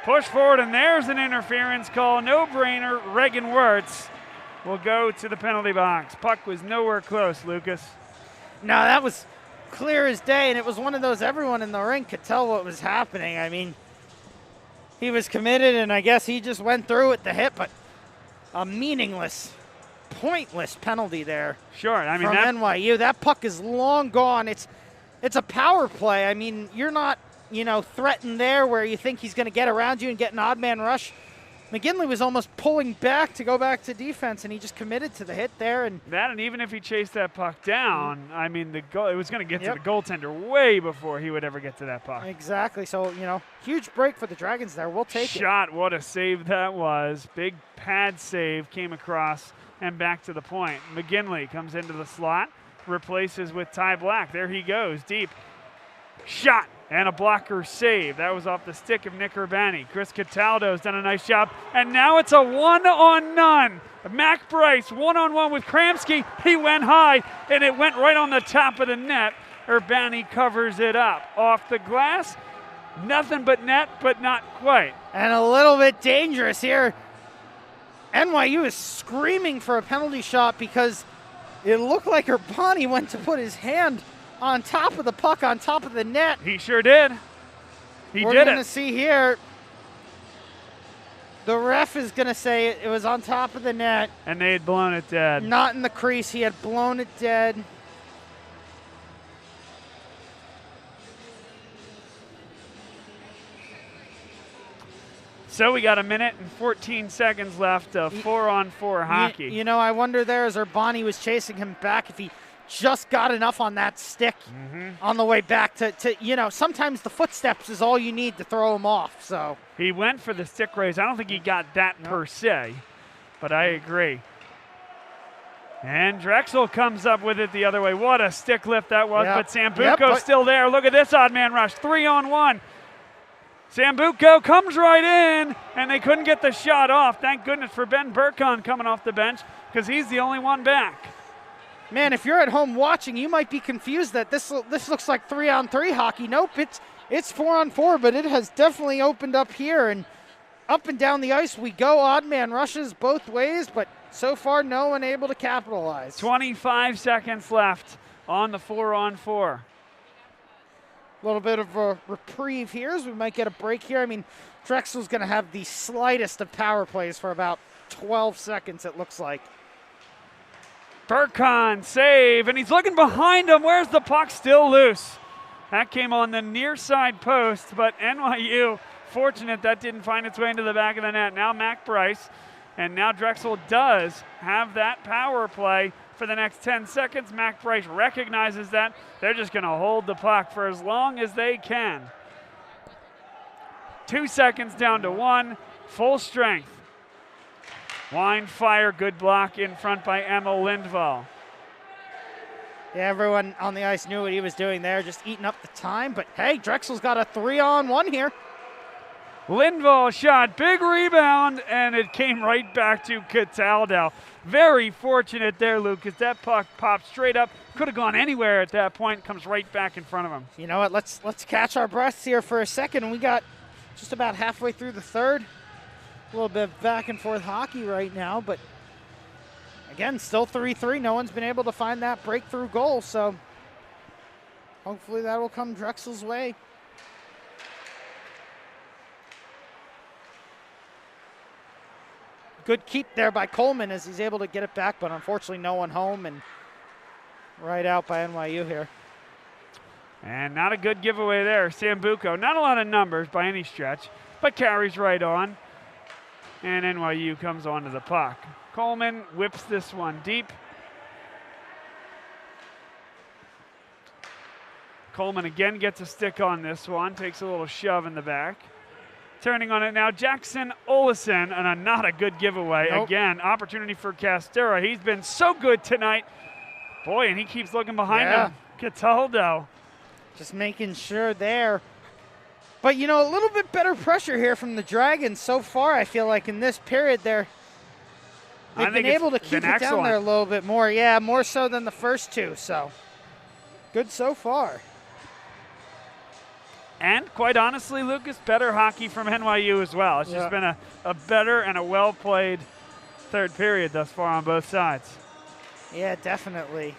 Push forward, and there's an interference call. No-brainer. Reagan Wirtz will go to the penalty box. Puck was nowhere close, Lucas. No, that was clear as day, and it was one of those everyone in the ring could tell what was happening. I mean, he was committed, and I guess he just went through with the hit, but a meaningless, pointless penalty there. Sure, I mean from NYU. That puck is long gone. It's a power play. I mean, you're not, threatened there where you think he's going to get around you and get an odd man rush. McGinley was almost pulling back to go back to defense, and he just committed to the hit there. And even if he chased that puck down, I mean, it was going to get to the goaltender way before he would ever get to that puck. Exactly. So, huge break for the Dragons there. We'll take it. Shot, what a save that was. Big pad save, came across and back to the point. McGinley comes into the slot, replaces with Ty Black. There he goes, deep. Shot. And a blocker save. That was off the stick of Nick Urbani. Chris Cataldo's done a nice job. And now it's a one-on-none. Mac Bryce, one-on-one with Kramsky. He went high, and it went right on the top of the net. Urbani covers it up. Off the glass, nothing but net, but not quite. And a little bit dangerous here. NYU is screaming for a penalty shot because it looked like Urbani went to put his hand on top of the puck, on top of the net. He sure did. We're going to see here, the ref is going to say it was on top of the net. And they had blown it dead. Not in the crease. He had blown it dead. So we got a minute and 14 seconds left of 4-on-4 hockey. I wonder there as Urbani was chasing him back if he just got enough on that stick on the way back to sometimes the footsteps is all you need to throw him off. So he went for the stick raise. I don't think he got that per se, but I agree. And Drexel comes up with it the other way. What a stick lift that was, but Sambuco's still there. Look at this odd man rush, 3-on-1. Sambuco comes right in, and they couldn't get the shot off. Thank goodness for Ben Burkon coming off the bench because he's the only one back. Man, if you're at home watching, you might be confused that this looks like 3-on-3 hockey. Nope, it's 4-on-4, but it has definitely opened up here. And up and down the ice we go. Odd man rushes both ways, but so far no one able to capitalize. 25 seconds left on the 4-on-4. A little bit of a reprieve here as we might get a break here. I mean, Drexel's going to have the slightest of power plays for about 12 seconds, it looks like. Burkon save, and he's looking behind him. Where's the puck? Still loose. That came on the near side post, but NYU fortunate that didn't find its way into the back of the net. Now Mac Bryce, and now Drexel does have that power play for the next 10 seconds. Mac Bryce recognizes that. They're just going to hold the puck for as long as they can. 2 seconds down to 1, full strength. Line fire, good block in front by Emil Lindvall. Yeah, everyone on the ice knew what he was doing there, just eating up the time. But hey, Drexel's got a 3-on-1 here. Lindvall shot, big rebound, and it came right back to Cataldo. Very fortunate there, Lucas. That puck popped straight up. Could have gone anywhere at that point. Comes right back in front of him. You know what? Let's catch our breaths here for a second. We got just about halfway through the third. A little bit of back and forth hockey right now, but again, still 3-3. No one's been able to find that breakthrough goal, so hopefully that will come Drexel's way. Good keep there by Coleman as he's able to get it back, but unfortunately no one home, and right out by NYU here. And not a good giveaway there. Sambuco, not a lot of numbers by any stretch, but carries right on. And NYU comes onto the puck. Coleman whips this one deep. Coleman again gets a stick on this one, takes a little shove in the back. Turning on it now, Jackson Olesen, and not a good giveaway. Nope. Again, opportunity for Castera. He's been so good tonight. Boy, and he keeps looking behind him. Cataldo. Just making sure there. But, you know, a little bit better pressure here from the Dragons so far, I feel like, in this period. They've been able to keep it down there a little bit more. Yeah, more so than the first two, so good so far. And quite honestly, Lucas, better hockey from NYU as well. It's just been a better and a well-played third period thus far on both sides. Yeah, definitely.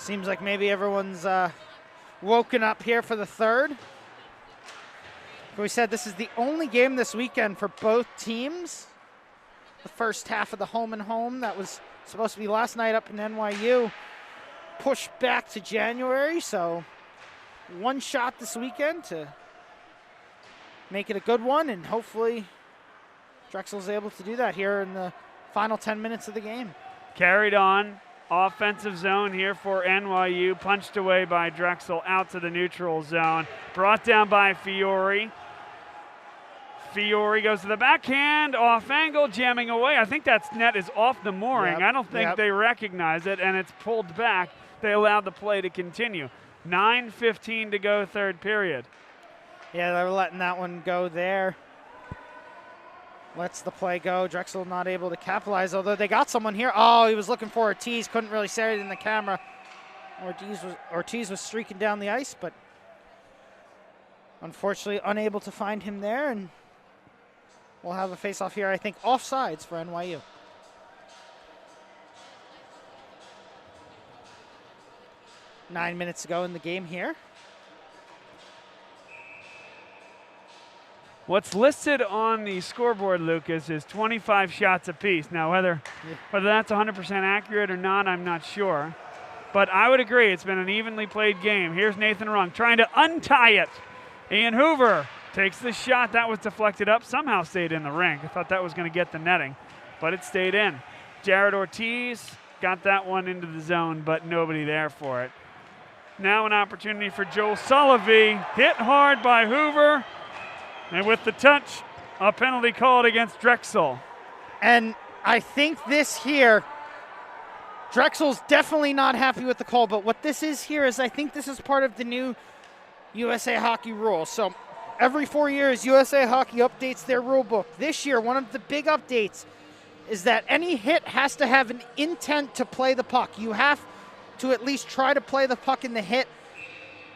Seems like maybe everyone's woken up here for the third. We said this is the only game this weekend for both teams. The first half of the home and home that was supposed to be last night up in NYU pushed back to January, so one shot this weekend to make it a good one, and hopefully Drexel's able to do that here in the final 10 minutes of the game. Carried on, offensive zone here for NYU, punched away by Drexel out to the neutral zone, brought down by Fiore. Fiore goes to the backhand, off angle, jamming away. I think that net is off the mooring. Yep. I don't think they recognize it, and it's pulled back. They allowed the play to continue. 9:15 to go, third period. Yeah, they were letting that one go there. Lets the play go. Drexel not able to capitalize, although they got someone here. Oh, he was looking for Ortiz. Couldn't really say it in the camera. Ortiz was streaking down the ice, but unfortunately unable to find him there, and we'll have a face-off here, I think, offsides for NYU. Nine minutes to go in the game here. What's listed on the scoreboard, Lucas, is 25 shots apiece. Now, whether that's 100% accurate or not, I'm not sure. But I would agree, it's been an evenly played game. Here's Nathan Rung trying to untie it. Ian Hoover takes the shot. That was deflected up, somehow stayed in the ring. I thought that was going to get the netting, but it stayed in. Jared Ortiz got that one into the zone, but nobody there for it. Now an opportunity for Joel Sullivan. Hit hard by Hoover. And with the touch, a penalty called against Drexel. And I think this here, Drexel's definitely not happy with the call, but what this is here is I think this is part of the new USA Hockey rule. So every 4 years, USA Hockey updates their rule book. This year, one of the big updates is that any hit has to have an intent to play the puck. You have to at least try to play the puck in the hit.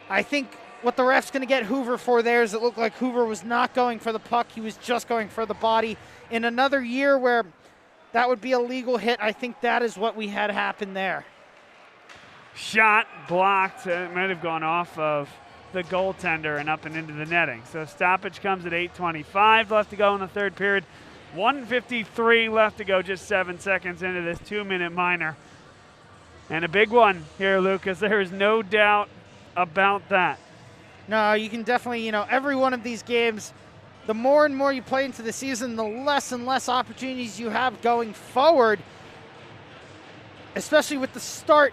I think what the ref's going to get Hoover for there is it looked like Hoover was not going for the puck. He was just going for the body. In another year where that would be a legal hit, I think that is what we had happen there. Shot blocked. It might have gone off of the goaltender and up and into the netting. So stoppage comes at 8:25 left to go in the third period. 1:53 left to go, just 7 seconds into this 2-minute minor. And a big one here, Lucas. There is no doubt about that. No, you can definitely, every one of these games, the more and more you play into the season, the less and less opportunities you have going forward, especially with the start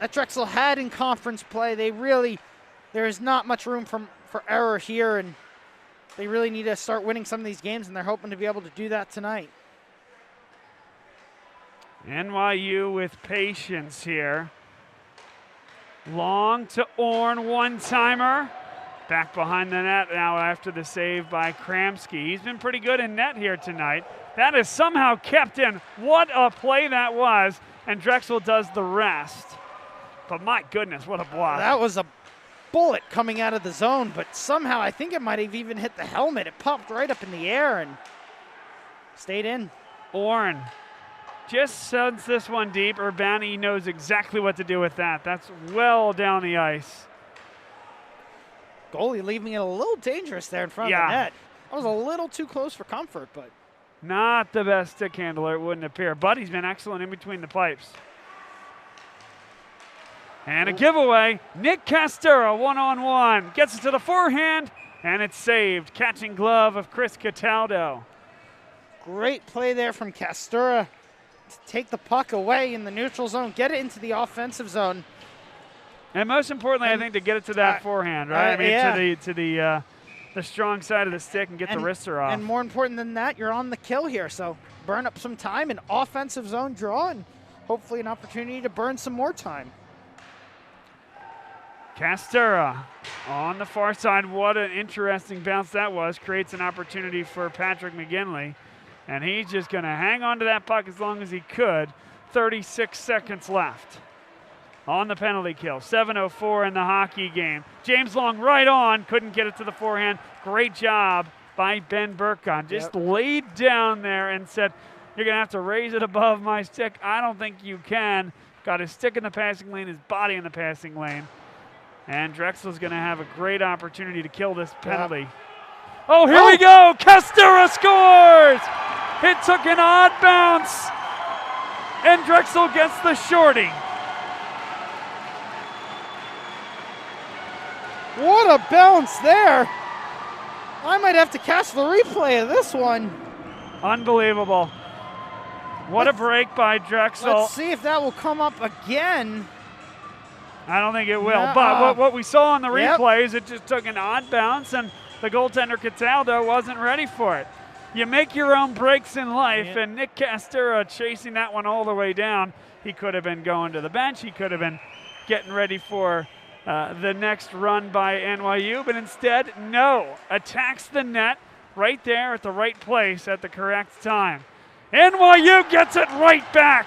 that Drexel had in conference play. There is not much room for error here, and they really need to start winning some of these games, and they're hoping to be able to do that tonight. NYU with patience here. Long to Orn, one-timer. Back behind the net now after the save by Kramsky. He's been pretty good in net here tonight. That is somehow kept in. What a play that was, and Drexel does the rest. But my goodness, what a block. That was a bullet coming out of the zone, but somehow I think it might have even hit the helmet. It popped right up in the air and stayed in. Orn just sends this one deep. Urbani knows exactly what to do with that. That's well down the ice. Goalie leaving it a little dangerous there in front of the net. That was a little too close for comfort, but not the best stick handler, it wouldn't appear. But he's been excellent in between the pipes. And a giveaway. Nick Castura, one-on-one. Gets it to the forehand, and it's saved. Catching glove of Chris Cataldo. Great play there from Castura to take the puck away in the neutral zone, get it into the offensive zone. And most importantly, I think to get it to that forehand, right? To the strong side of the stick and get the wrister off. And more important than that, you're on the kill here. So burn up some time, an offensive zone draw, and hopefully an opportunity to burn some more time. Castura on the far side. What an interesting bounce that was. Creates an opportunity for Patrick McGinley. And he's just going to hang on to that puck as long as he could. 36 seconds left on the penalty kill. 7:04 in the hockey game. James Long right on. Couldn't get it to the forehand. Great job by Ben Burkon. Just laid down there and said, you're going to have to raise it above my stick. I don't think you can. got his stick in the passing lane, his body in the passing lane. And Drexel's going to have a great opportunity to kill this penalty. Yep. Oh, here we go. Castura scores. It took an odd bounce. And Drexel gets the shorty. What a bounce there. I might have to catch the replay of this one. Unbelievable. What a break by Drexel. Let's see if that will come up again. I don't think it will. No, But what we saw on the yep. replay is it just took an odd bounce, and the goaltender Cataldo wasn't ready for it. You make your own breaks in life, Yep. and Nick Castura chasing that one all the way down. He could have been going to the bench. He could have been getting ready for the next run by NYU, but instead, no. Attacks the net right there at the right place at the correct time. NYU gets it right back.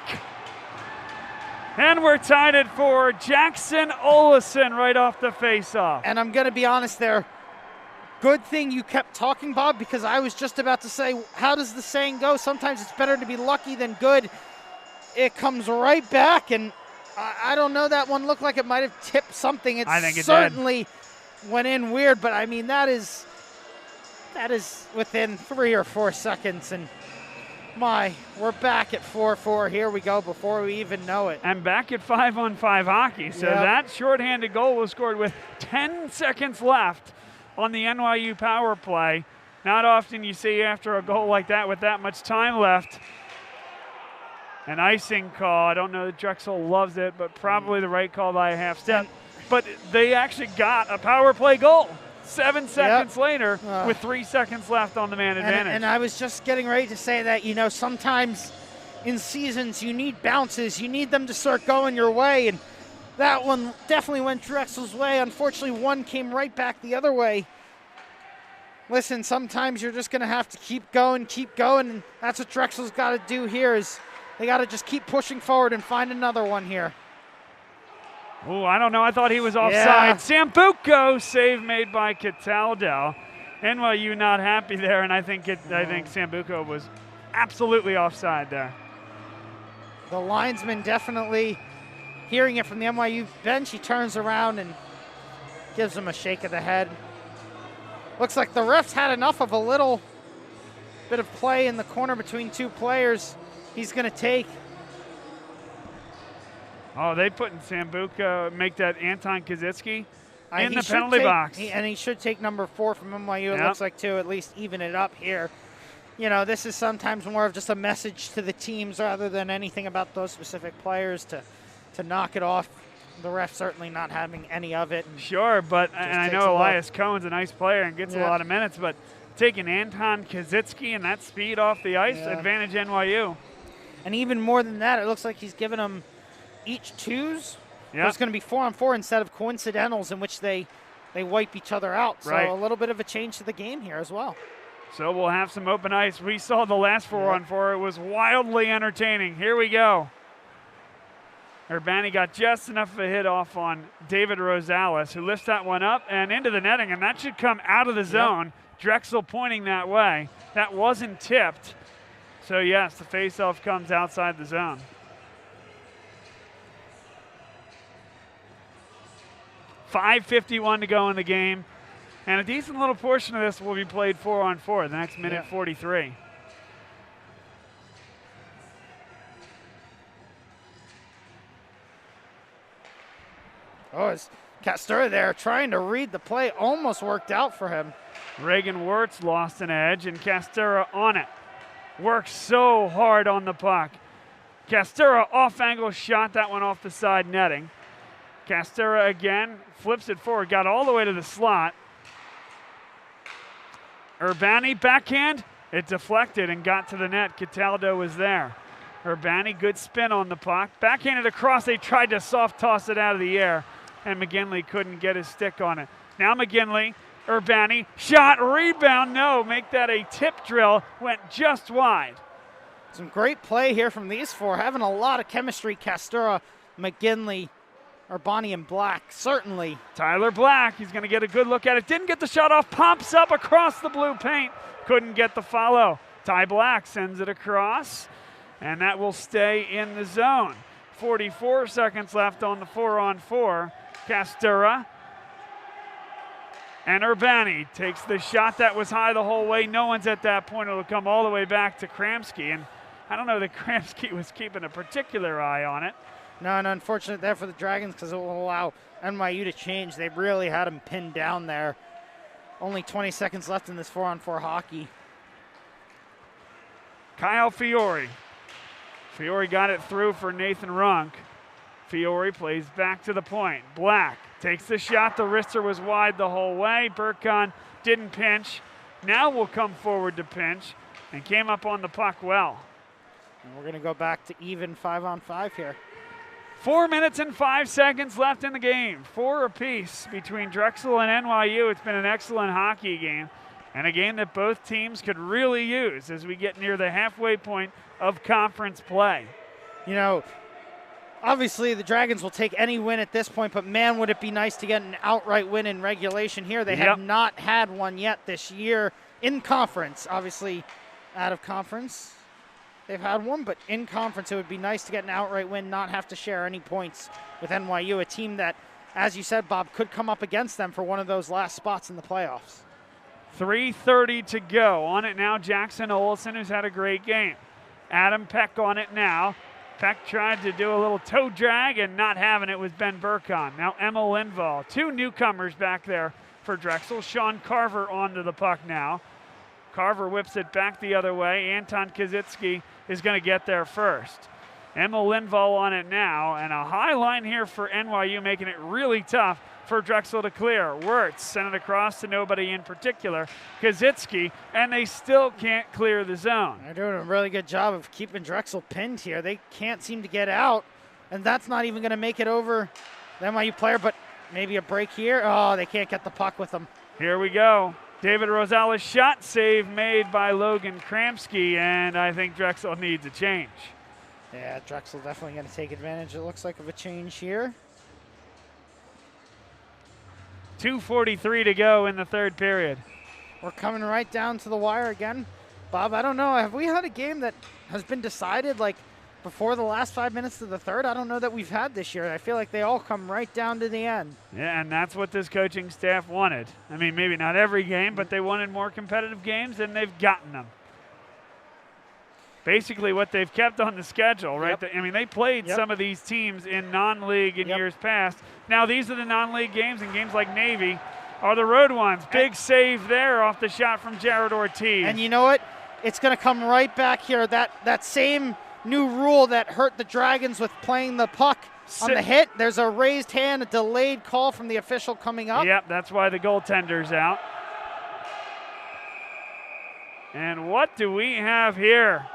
And we're tied at 4. Jackson Olesen right off the faceoff. And I'm going to be honest there. Good thing you kept talking, Bob, because I was just about to say, how does the saying go? Sometimes it's better to be lucky than good. It comes right back, and I don't know, that one looked like it might have tipped something. I think it certainly went in weird, but I mean, that is within 3 or 4 seconds, and we're back at 4-4. Here we go before we even know it. And back at 5-on-5 hockey. So Yep. that shorthanded goal was scored with 10 seconds left on the NYU power play. Not often you see after a goal like that with that much time left. An icing call. I don't know that Drexel loves it, but probably the right call by a half step. But they actually got a power play goal 7 seconds later with 3 seconds left on the man advantage. And I was just getting ready to say that, sometimes in seasons you need bounces. You need them to start going your way. And that one definitely went Drexel's way. Unfortunately, one came right back the other way. Listen, sometimes you're just going to have to keep going. And that's what Drexel's got to do here is they got to just keep pushing forward and find another one here. Oh, I don't know. I thought he was offside. Sambuco, save made by Cataldo. NYU not happy there, and I think Sambuco was absolutely offside there. The linesman definitely hearing it from the NYU bench. He turns around and gives him a shake of the head. Looks like the refs had enough of a little bit of play in the corner between two players. He's going to take. Oh, they put in Sambuco, make that Anton Kazitsky in the penalty box. And he should take number 4 from NYU, it looks like, to at least even it up here. This is sometimes more of just a message to the teams rather than anything about those specific players to knock it off. The ref certainly not having any of it. Sure, but and I know Elias Cohen's a nice player and gets a lot of minutes, but taking Anton Kazitsky and that speed off the ice, advantage NYU. And even more than that, it looks like he's given them each 2s. It's going to be 4-on-4 instead of coincidentals in which they wipe each other out. So a little bit of a change to the game here as well. So we'll have some open ice. We saw the last 4-on-4. It was wildly entertaining. Here we go. Urbani got just enough of a hit off on David Rosales, who lifts that one up and into the netting, and that should come out of the zone. Drexel pointing that way. That wasn't tipped. So, yes, the faceoff comes outside the zone. .5:51 to go in the game. And a decent little portion of this will be played 4-on-4, the next minute 43. Oh, it's Castura there trying to read the play. Almost worked out for him. Reagan Wirtz lost an edge, and Castura on it. Works so hard on the puck. Castura off-angle shot that one off the side netting. Castura again flips it forward, got all the way to the slot. Urbani backhand, it deflected and got to the net. Cataldo was there. Urbani, good spin on the puck. Backhanded across, they tried to soft toss it out of the air, and McGinley couldn't get his stick on it. Now McGinley, Urbani, shot, rebound, no, make that a tip drill, went just wide. Some great play here from these four, having a lot of chemistry. Castura, McGinley, Urbani, and Black, certainly. Tyler Black, he's gonna get a good look at it. Didn't get the shot off, pops up across the blue paint. Couldn't get the follow. Ty Black sends it across, and that will stay in the zone. 44 seconds left on the 4-on-4. Castura. And Urbani takes the shot that was high the whole way. No one's at that point. It'll come all the way back to Kramsky. And I don't know that Kramsky was keeping a particular eye on it. No, and unfortunate there for the Dragons because it will allow NYU to change. They really had him pinned down there. Only 20 seconds left in this 4-on-4 hockey. Kyle Fiore. Fiore got it through for Nathan Runk. Fiore plays back to the point. Black takes the shot. The wrister was wide the whole way. Burkon didn't pinch. Now will come forward to pinch and came up on the puck well. And we're going to go back to even 5-on-5 here. 4 minutes and 5 seconds left in the game. 4 apiece between Drexel and NYU. It's been an excellent hockey game and a game that both teams could really use as we get near the halfway point of conference play. You know, obviously the Dragons will take any win at this point, but man, would it be nice to get an outright win in regulation here. They have not had one yet this year in conference. Obviously, out of conference, they've had one, but in conference, it would be nice to get an outright win, not have to share any points with NYU, a team that, as you said, Bob, could come up against them for one of those last spots in the playoffs. 3:30 to go. On it now, Jackson Olsen, who's had a great game. Adam Peck on it now. Peck tried to do a little toe drag and not having it was Ben Burkon. Now Emma Lindvall. 2 newcomers back there for Drexel. Sean Carver onto the puck now. Carver whips it back the other way. Anton Kazitsky is going to get there first. Emma Lindvall on it now, and a high line here for NYU, making it really tough for Drexel to clear. Wirtz sent it across to nobody in particular. Kazitsky, and they still can't clear the zone. They're doing a really good job of keeping Drexel pinned here. They can't seem to get out, and that's not even going to make it over the NYU player, but maybe a break here. Oh, they can't get the puck with them. Here we go. David Rosales' shot save made by Logan Kramsky, and I think Drexel needs a change. Yeah, Drexel definitely going to take advantage, it looks like, of a change here. 2:43 to go in the third period. We're coming right down to the wire again. Bob, I don't know, have we had a game that has been decided like before the last 5 minutes of the third? I don't know that we've had this year. I feel like they all come right down to the end. Yeah, and that's what this coaching staff wanted. I mean, maybe not every game, but they wanted more competitive games, and they've gotten them. Basically what they've kept on the schedule, right? Yep. I mean, they played some of these teams in non-league in years past. Now these are the non-league games, and games like Navy are the road ones. Big save there off the shot from Jared Ortiz. And you know what? It's going to come right back here. That same new rule that hurt the Dragons with playing the puck on the hit. There's a raised hand, a delayed call from the official coming up. Yep, that's why the goaltender's out. And what do we have here?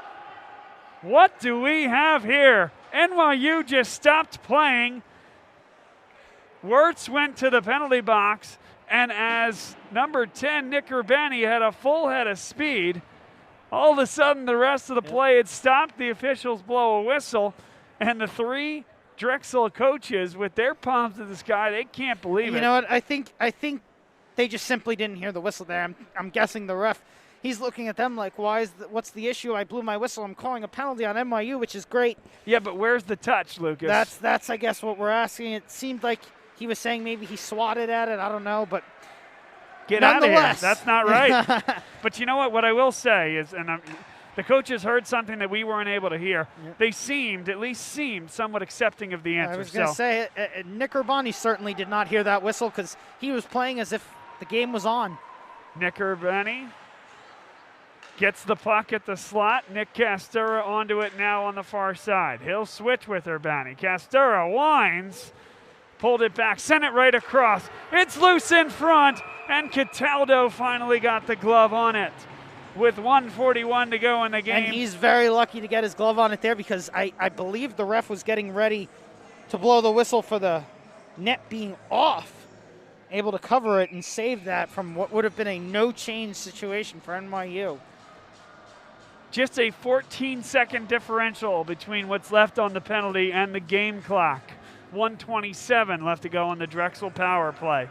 What do we have here? NYU just stopped playing. Wirtz went to the penalty box, and as number 10, Nick Urbani, had a full head of speed, all of a sudden the rest of the play had stopped. The officials blow a whistle, and the 3 Drexel coaches with their palms to the sky, they can't believe it. You know what? I think they just simply didn't hear the whistle there. I'm guessing the ref, he's looking at them like, what's the issue? I blew my whistle. I'm calling a penalty on NYU, which is great. Yeah, but where's the touch, Lucas? That's I guess what we're asking. It seemed like he was saying maybe he swatted at it. I don't know, but get out of here. That's not right. But you know what? What I will say is, and the coaches heard something that we weren't able to hear. Yep. They at least seemed somewhat accepting of the answer. I was going to say, Nick Urbani certainly did not hear that whistle because he was playing as if the game was on. Nick Urbani gets the puck at the slot. Nick Castura onto it now on the far side. He'll switch with Urbani. Castura winds, pulled it back, sent it right across. It's loose in front, and Cataldo finally got the glove on it with 1:41 to go in the game. And he's very lucky to get his glove on it there because I believe the ref was getting ready to blow the whistle for the net being off, able to cover it and save that from what would have been a no-change situation for NYU. Just a 14-second differential between what's left on the penalty and the game clock. 1:27 left to go on the Drexel power play.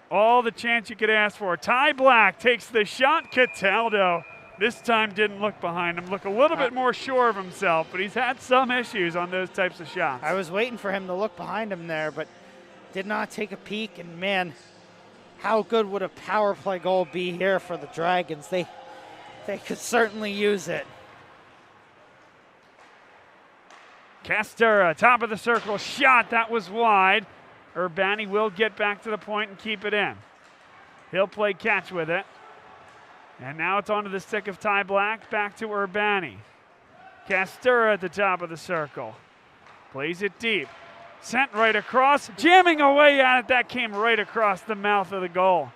All the chance you could ask for. Ty Black takes the shot. Cataldo This time didn't look behind him, look a little bit more sure of himself, but he's had some issues on those types of shots. I was waiting for him to look behind him there, but did not take a peek. And man, how good would a power play goal be here for the Dragons? They could certainly use it. Castura, top of the circle shot, that was wide. Urbani will get back to the point and keep it in. He'll play catch with it. And now it's onto the stick of Ty Black, back to Urbani. Castura at the top of the circle. Plays it deep. Sent right across, jamming away at it. That came right across the mouth of the goal.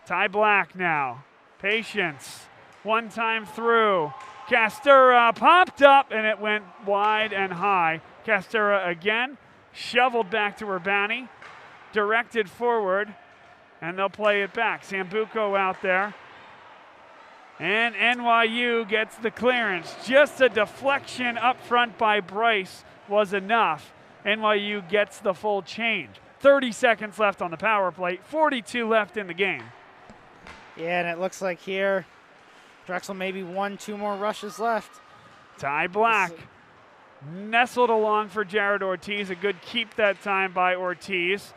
Ty Black now. Patience. One time through. Castura popped up and it went wide and high. Castura again. Shoveled back to Urbani. Directed forward. And they'll play it back. Sambuco out there. And NYU gets the clearance. Just a deflection up front by Bryce was enough. NYU gets the full change. 30 seconds left on the power play. 42 left in the game. Yeah, and it looks like here, Drexel maybe 1-2 more rushes left. Ty Black nestled along for Jared Ortiz. A good keep that time by Ortiz.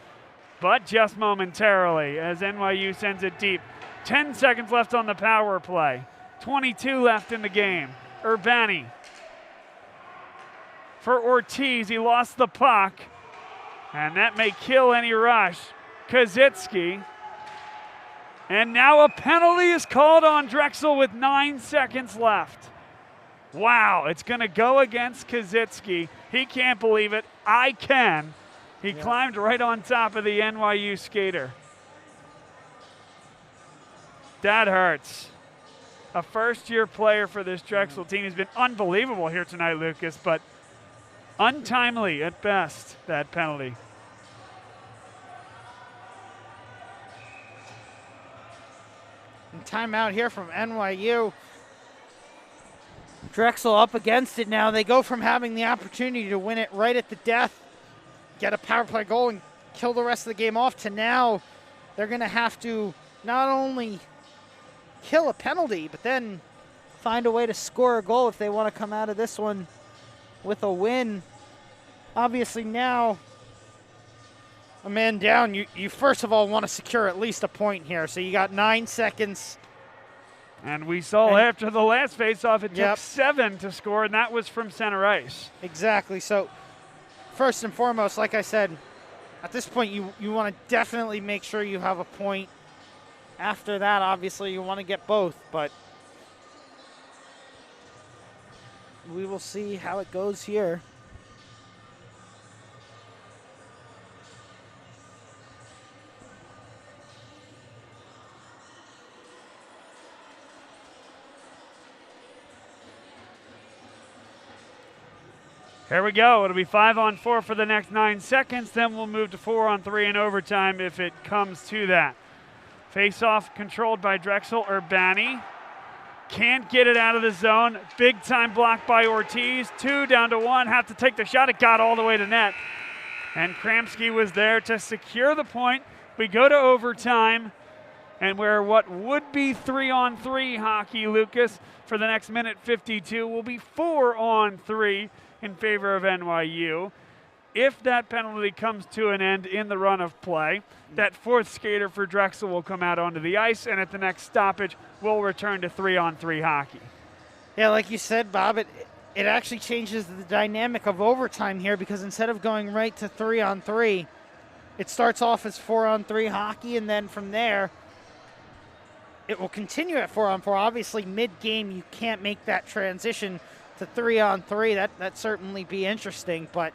But just momentarily as NYU sends it deep. 10 seconds left on the power play. 22 left in the game. Urbani for Ortiz. He lost the puck. And that may kill any rush. Kazitsky. And now a penalty is called on Drexel with 9 seconds left. Wow, it's going to go against Kazitsky. He can't believe it. I can. He climbed right on top of the NYU skater. That hurts. A first-year player for this Drexel team has been unbelievable here tonight, Lucas, but untimely at best, that penalty. And timeout here from NYU. Drexel up against it now. They go from having the opportunity to win it right at the death, get a power play goal and kill the rest of the game off, to now they're going to have to not only kill a penalty, but then find a way to score a goal if they want to come out of this one with a win. Obviously now, a man down, you first of all want to secure at least a point here. So you got 9 seconds. And we saw after the last faceoff, it took 7 to score, and that was from center ice. Exactly. So first and foremost, like I said, at this point you want to definitely make sure you have a point. After that, obviously, you want to get both, but we will see how it goes here. Here we go. It'll be 5-on-4 for the next 9 seconds. Then we'll move to 4-on-3 in overtime if it comes to that. Face-off controlled by Drexel. Urbani can't get it out of the zone. Big time block by Ortiz. 2 down to 1. Have to take the shot. It got all the way to net. And Kramsky was there to secure the point. We go to overtime. And where what would be 3-on-3 hockey, Lucas, for the next minute 52 will be 4-on-3 in favor of NYU. If that penalty comes to an end in the run of play, that fourth skater for Drexel will come out onto the ice, and at the next stoppage, we'll return to 3-on-3 hockey. Yeah, like you said, Bob, it actually changes the dynamic of overtime here, because instead of going right to 3-on-3, it starts off as 4-on-3 hockey, and then from there, it will continue at 4-on-4. Obviously, mid-game, you can't make that transition to 3-on-3. That'd certainly be interesting, but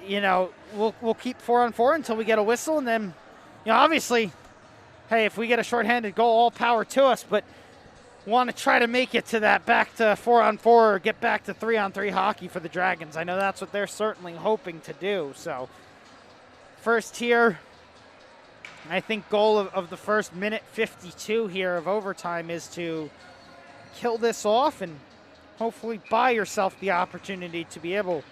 you know, we'll keep 4-on-4 until we get a whistle, and then, you know, obviously, hey, if we get a shorthanded goal, all power to us, but want to try to make it to that back to 4-on-4 or get back to 3-on-3 hockey for the Dragons. I know that's what they're certainly hoping to do. So first here, I think goal of the first minute 52 here of overtime is to kill this off and hopefully buy yourself the opportunity to be able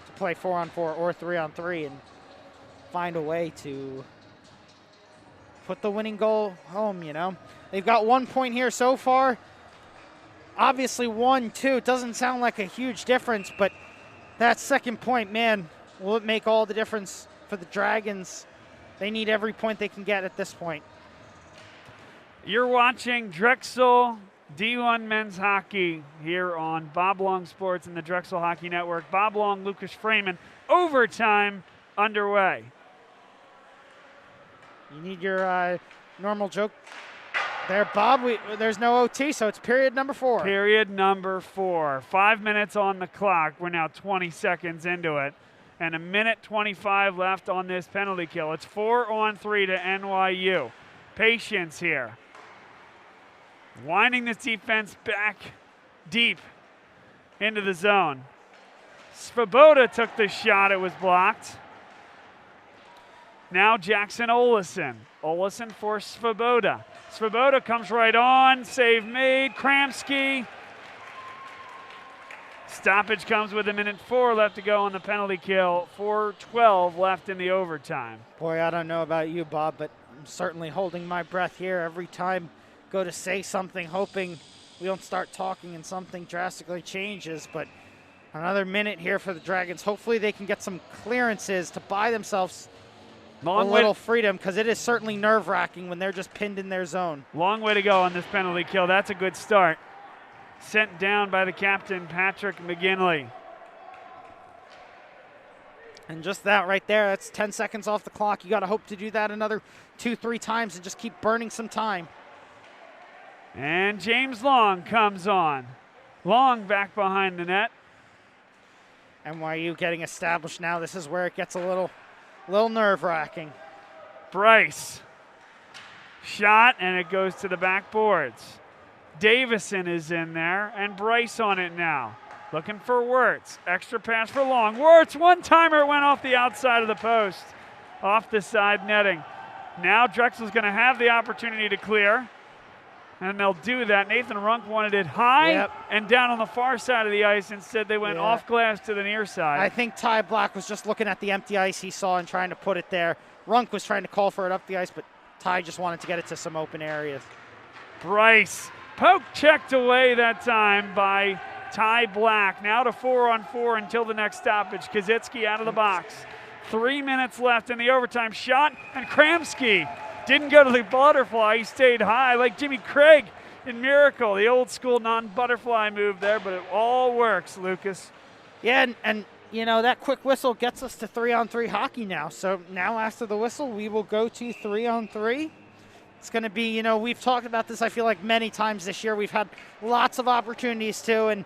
to play 4-on-4 or 3-on-3 and find a way to put the winning goal home, you know. They've got 1 point here so far. Obviously 1-2, it doesn't sound like a huge difference, but that second point, man, will it make all the difference for the Dragons? They need every point they can get at this point. You're watching Drexel D1 Men's Hockey here on Bob Long Sports and the Drexel Hockey Network. Bob Long, Lucas Freeman, overtime underway. You need your normal joke there, Bob. There's no OT, so it's period number 4. Period number 4. 5 minutes on the clock. We're now 20 seconds into it. And 1:25 left on this penalty kill. It's 4-on-3 to NYU. Patience here. Winding this defense back deep into the zone. Svoboda took the shot. It was blocked. Now Jackson Olesen. Olesen for Svoboda. Svoboda comes right on. Save made. Kramsky. Stoppage comes with 1:04 left to go on the penalty kill. 4:12 left in the overtime. Boy, I don't know about you, Bob, but I'm certainly holding my breath here every time I go to say something, hoping we don't start talking and something drastically changes. But another minute here for the Dragons. Hopefully they can get some clearances to buy themselves a little freedom, because it is certainly nerve-wracking when they're just pinned in their zone. Long way to go on this penalty kill. That's a good start. Sent down by the captain, Patrick McGinley. And just that right there, that's 10 seconds off the clock. You got to hope to do that another 2-3 times and just keep burning some time. And James Long comes on. Long back behind the net. NYU getting established now. This is where it gets a little nerve-wracking. Bryce. Shot, and it goes to the backboards. Davison is in there, and Bryce on it now. Looking for Wirtz. Extra pass for Long. Wirtz, one-timer, went off the outside of the post. Off the side netting. Now Drexel's going to have the opportunity to clear, and they'll do that. Nathan Runk wanted it high and down on the far side of the ice. Instead, they went off glass to the near side. I think Ty Black was just looking at the empty ice he saw and trying to put it there. Runk was trying to call for it up the ice, but Ty just wanted to get it to some open areas. Bryce. Poke checked away that time by Ty Black. Now to 4-on-4 until the next stoppage. Kaczynski out of the box. 3 minutes left in the overtime shot, and Kramsky didn't go to the butterfly. He stayed high like Jimmy Craig in Miracle. The old school non-butterfly move there, but it all works, Lucas. Yeah, and you know, that quick whistle gets us to 3-on-3 hockey now. So now after the whistle, we will go to 3-on-3. It's going to be, you know, we've talked about this, I feel like, many times this year. We've had lots of opportunities too, and,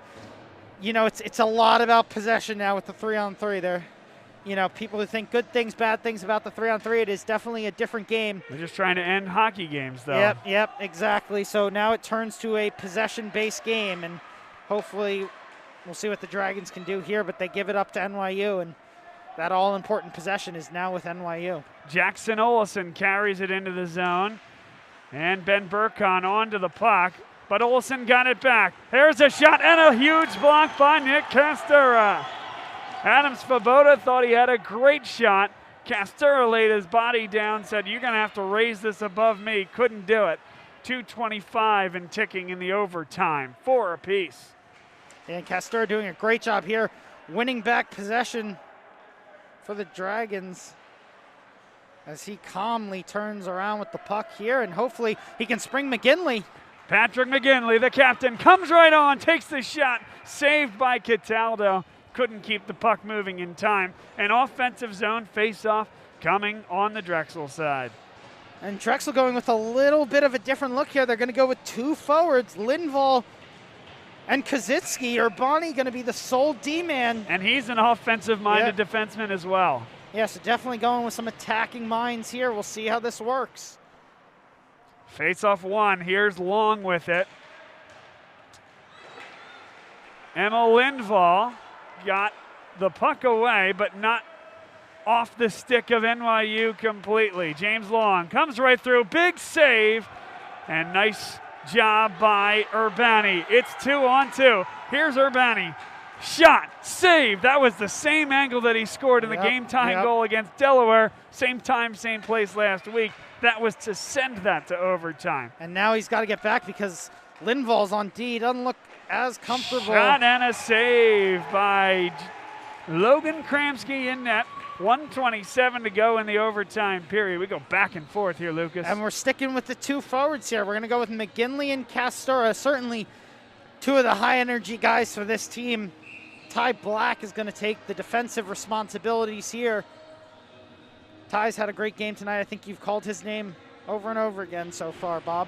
you know, it's a lot about possession now with the 3-on-3 there. You know, people who think good things, bad things about the 3-on-3, it is definitely a different game. They're just trying to end hockey games, though. Yep, exactly. So now it turns to a possession-based game, and hopefully we'll see what the Dragons can do here, but they give it up to NYU, and that all-important possession is now with NYU. Jackson Olesen carries it into the zone. And Ben Burkon onto the puck, but Olsen got it back. There's a shot and a huge block by Nick Castura. Adam Svoboda thought he had a great shot. Castura laid his body down, said, "You're going to have to raise this above me." Couldn't do it. 2:25 and ticking in the overtime. 4 apiece. And Castura doing a great job here, winning back possession for the Dragons, as he calmly turns around with the puck here, and hopefully he can spring McGinley. Patrick McGinley, the captain, comes right on, takes the shot, saved by Cataldo. Couldn't keep the puck moving in time. An offensive zone face-off coming on the Drexel side. And Drexel going with a little bit of a different look here. They're going to go with 2 forwards, Lindvall and Kaczynski. Urbani going to be the sole D-man. And he's an offensive-minded defenseman as well. Yeah, so definitely going with some attacking minds here. We'll see how this works. Face-off 1. Here's Long with it. Emma Lindvall got the puck away, but not off the stick of NYU completely. James Long comes right through. Big save. And nice job by Urbani. It's 2-on-2. Here's Urbani. Shot, save. That was the same angle that he scored in the game-tying goal against Delaware. Same time, same place last week. That was to send that to overtime. And now he's got to get back because Lindvall's on D. Doesn't look as comfortable. Shot and a save by Logan Kramski in net. 1:27 to go in the overtime period. We go back and forth here, Lucas. And we're sticking with the two forwards here. We're going to go with McGinley and Castora. Certainly two of the high-energy guys for this team. Ty Black is going to take the defensive responsibilities here. Ty's had a great game tonight. I think you've called his name over and over again so far, Bob.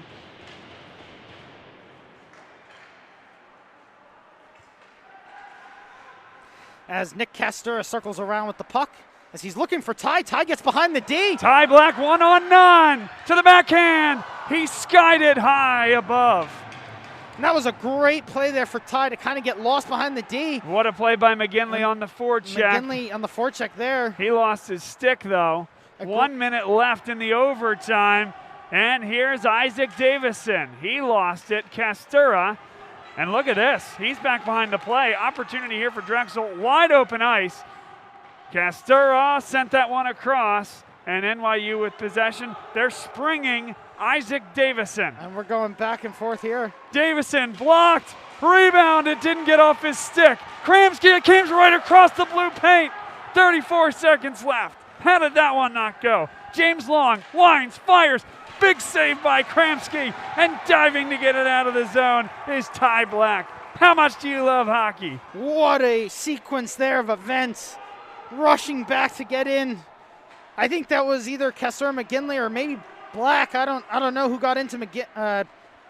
As Nick Castora circles around with the puck, as he's looking for Ty. Ty gets behind the D. Ty Black 1-on-9 to the backhand. He skied it high above. And that was a great play there for Ty to kind of get lost behind the D. What a play by McGinley on the forecheck. McGinley on the forecheck there. He lost his stick, though. 1 minute left in the overtime. And here's Isaac Davison. He lost it. Castura. And look at this. He's back behind the play. Opportunity here for Drexel. Wide open ice. Castura sent that one across. And NYU with possession. They're springing Isaac Davison. And we're going back and forth here. Davison blocked. Rebound. It didn't get off his stick. Kramski, it came right across the blue paint. 34 seconds left. How did that one not go? James Long winds, fires. Big save by Kramski. And diving to get it out of the zone is Ty Black. How much do you love hockey? What a sequence there of events. Rushing back to get in. I think that was either Kessler McGinley or maybe Black. I don't know who got into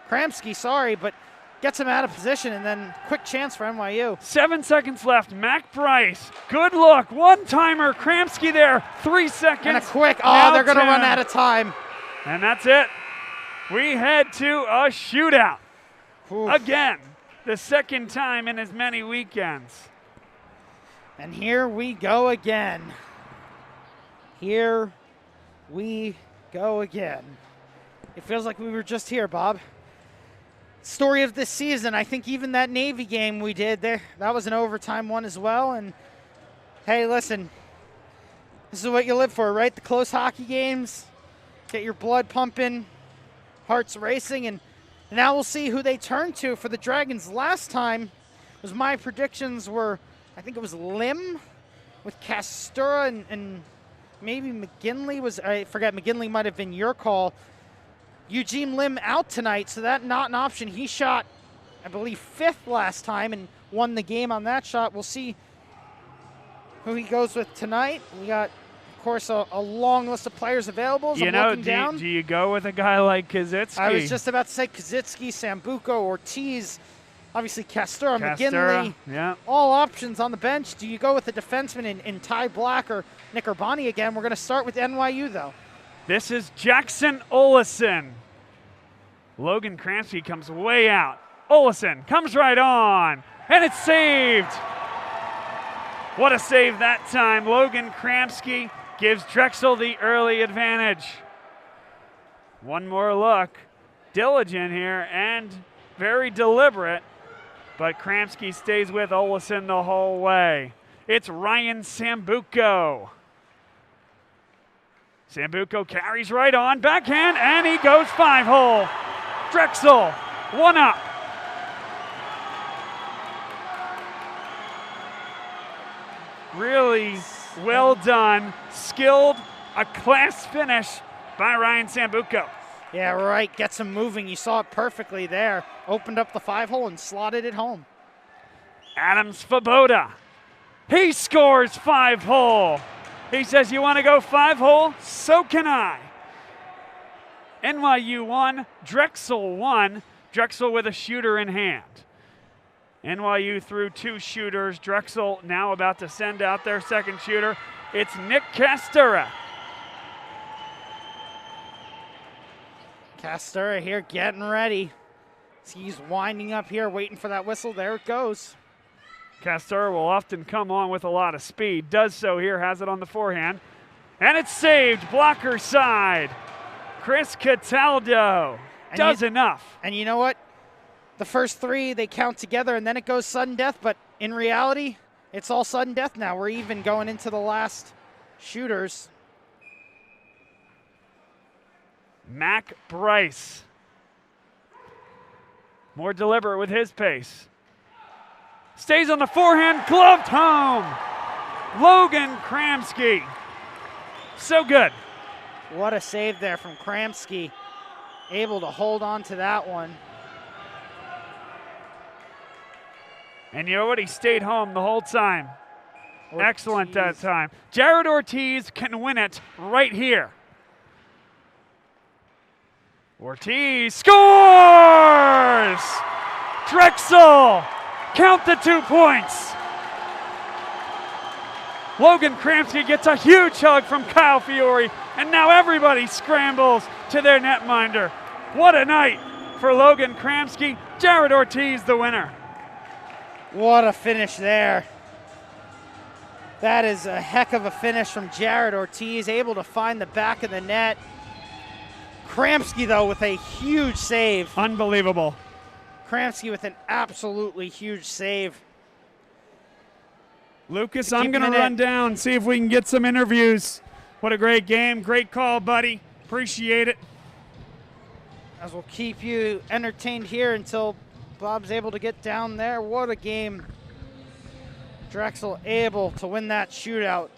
Kramski, sorry, but gets him out of position, and then quick chance for NYU. 7 seconds left. Mac Bryce, good look. One-timer. Kramski there. 3 seconds. And a quick. Oh, Now they're going to 10. run out of time. And that's it. We head to a shootout. Oof. Again, the second time in as many weekends. And here we go again. Here we go again. It feels like we were just here, Bob. Story of this season. I think even that Navy game we did there, that was an overtime one as well. And hey, listen, this is what you live for, right? The close hockey games, get your blood pumping, hearts racing, and now we'll see who they turn to for the Dragons. Last time was my predictions were, I think it was Lim with Castura and maybe McGinley was, I forget, McGinley might have been your call. Eugene Lim out tonight, so that's not an option. He shot, I believe, 5th last time and won the game on that shot. We'll see who he goes with tonight. We got, of course, a long list of players available. As You I'm know, looking down. do you go with a guy like Kaczynski? I was just about to say Kaczynski, Sambuco, Ortiz, obviously Castura, McGinley. Yeah. All options on the bench. Do you go with a defenseman in Ty Black or Nick Urbani again? We're going to start with NYU, though. This is Jackson Olesen. Logan Kramski comes way out. Olesen comes right on, and it's saved. What a save that time. Logan Kramski gives Drexel the early advantage. One more look. Diligent here and very deliberate, but Kramski stays with Olesen the whole way. It's Ryan Sambuco. Sambuco carries right on, backhand, and he goes 5-hole. Drexel, 1 up. Really well done, skilled, a class finish by Ryan Sambuco. Yeah, right. Gets him moving. You saw it perfectly there. Opened up the 5-hole and slotted it home. Adam Svoboda, he scores 5-hole. He says, you want to go 5-hole? So can I. NYU 1, Drexel 1. Drexel with a shooter in hand. NYU threw 2 shooters. Drexel now about to send out their second shooter. It's Nick Castura. Castura here getting ready. He's winding up here, waiting for that whistle. There it goes. Castura will often come on with a lot of speed. Does so here, has it on the forehand. And it's saved, blocker side. Chris Cataldo does enough. And you know what? The first 3, they count together, and then it goes sudden death. But in reality, it's all sudden death now. We're even going into the last shooters. Mac Bryce. More deliberate with his pace. Stays on the forehand, gloved home. Logan Kramsky. So good. What a save there from Kramsky. Able to hold on to that one. And you know what? He stayed home the whole time. Ortiz. Excellent that time. Jared Ortiz can win it right here. Ortiz scores! Drexel, count the 2 points. Logan Kramsky gets a huge hug from Kyle Fiore, and now everybody scrambles to their netminder. What a night for Logan Kramsky. Jared Ortiz the winner. What a finish there. That is a heck of a finish from Jared Ortiz, able to find the back of the net. Kramsky, though, with a huge save. Unbelievable. Kramsky with an absolutely huge save. Lucas, I'm going to run down, see if we can get some interviews. What a great game. Great call, buddy. Appreciate it. As we'll keep you entertained here until Bob's able to get down there. What a game. Drexel able to win that shootout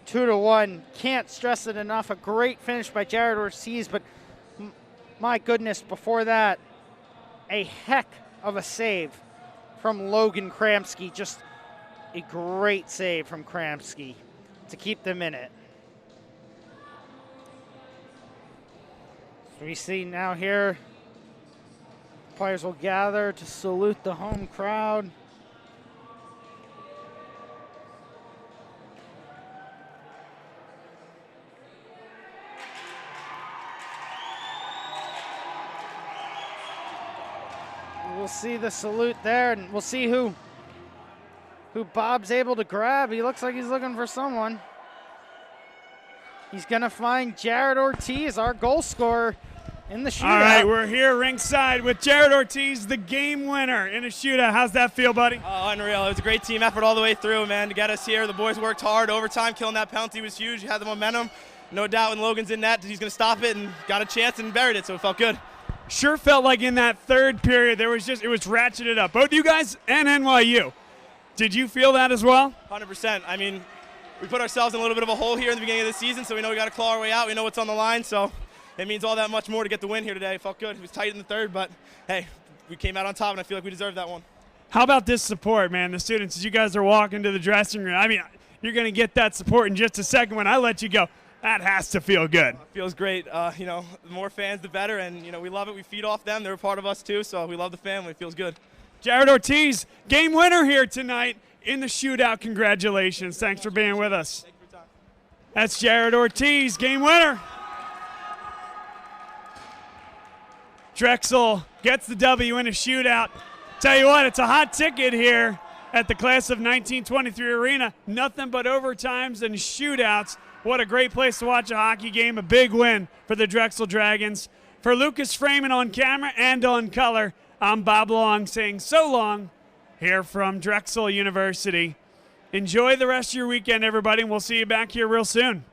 2-1. Can't stress it enough. A great finish by Jared Ortiz, but my goodness, before that, a heck of a save from Logan Kramsky. Just a great save from Kramsky to keep them in it. So we see now here, players will gather to salute the home crowd. We'll see the salute there, and we'll see who Bob's able to grab. He looks like he's looking for someone. He's going to find Jared Ortiz, our goal scorer, in the shootout. All right, we're here ringside with Jared Ortiz, the game winner in a shootout. How's that feel, buddy? Oh, unreal. It was a great team effort all the way through, man, to get us here. The boys worked hard. Overtime, killing that penalty was huge. You had the momentum. No doubt when Logan's in net, he's going to stop it, and got a chance and buried it, so it felt good. Sure felt like in that third period, it was ratcheted up. Both you guys and NYU. Did you feel that as well? 100%. I mean, we put ourselves in a little bit of a hole here in the beginning of the season, so we know we got to claw our way out. We know what's on the line, so it means all that much more to get the win here today. It felt good. It was tight in the third, but hey, we came out on top, and I feel like we deserved that one. How about this support, man? The students, as you guys are walking to the dressing room, I mean, you're going to get that support in just a second when I let you go. That has to feel good. It feels great. You know, the more fans, the better, and, you know, we love it. We feed off them. They're a part of us, too, so we love the family. It feels good. Jared Ortiz, game winner here tonight in the shootout. Congratulations. Thanks for being with us. Thank you for your time. That's Jared Ortiz, game winner. Drexel gets the W in a shootout. Tell you what, it's a hot ticket here at the class of 1923 arena. Nothing but overtimes and shootouts. What a great place to watch a hockey game. A big win for the Drexel Dragons. For Lucas Freeman on camera and on color, I'm Bob Long saying so long here from Drexel University. Enjoy the rest of your weekend, everybody, and we'll see you back here real soon.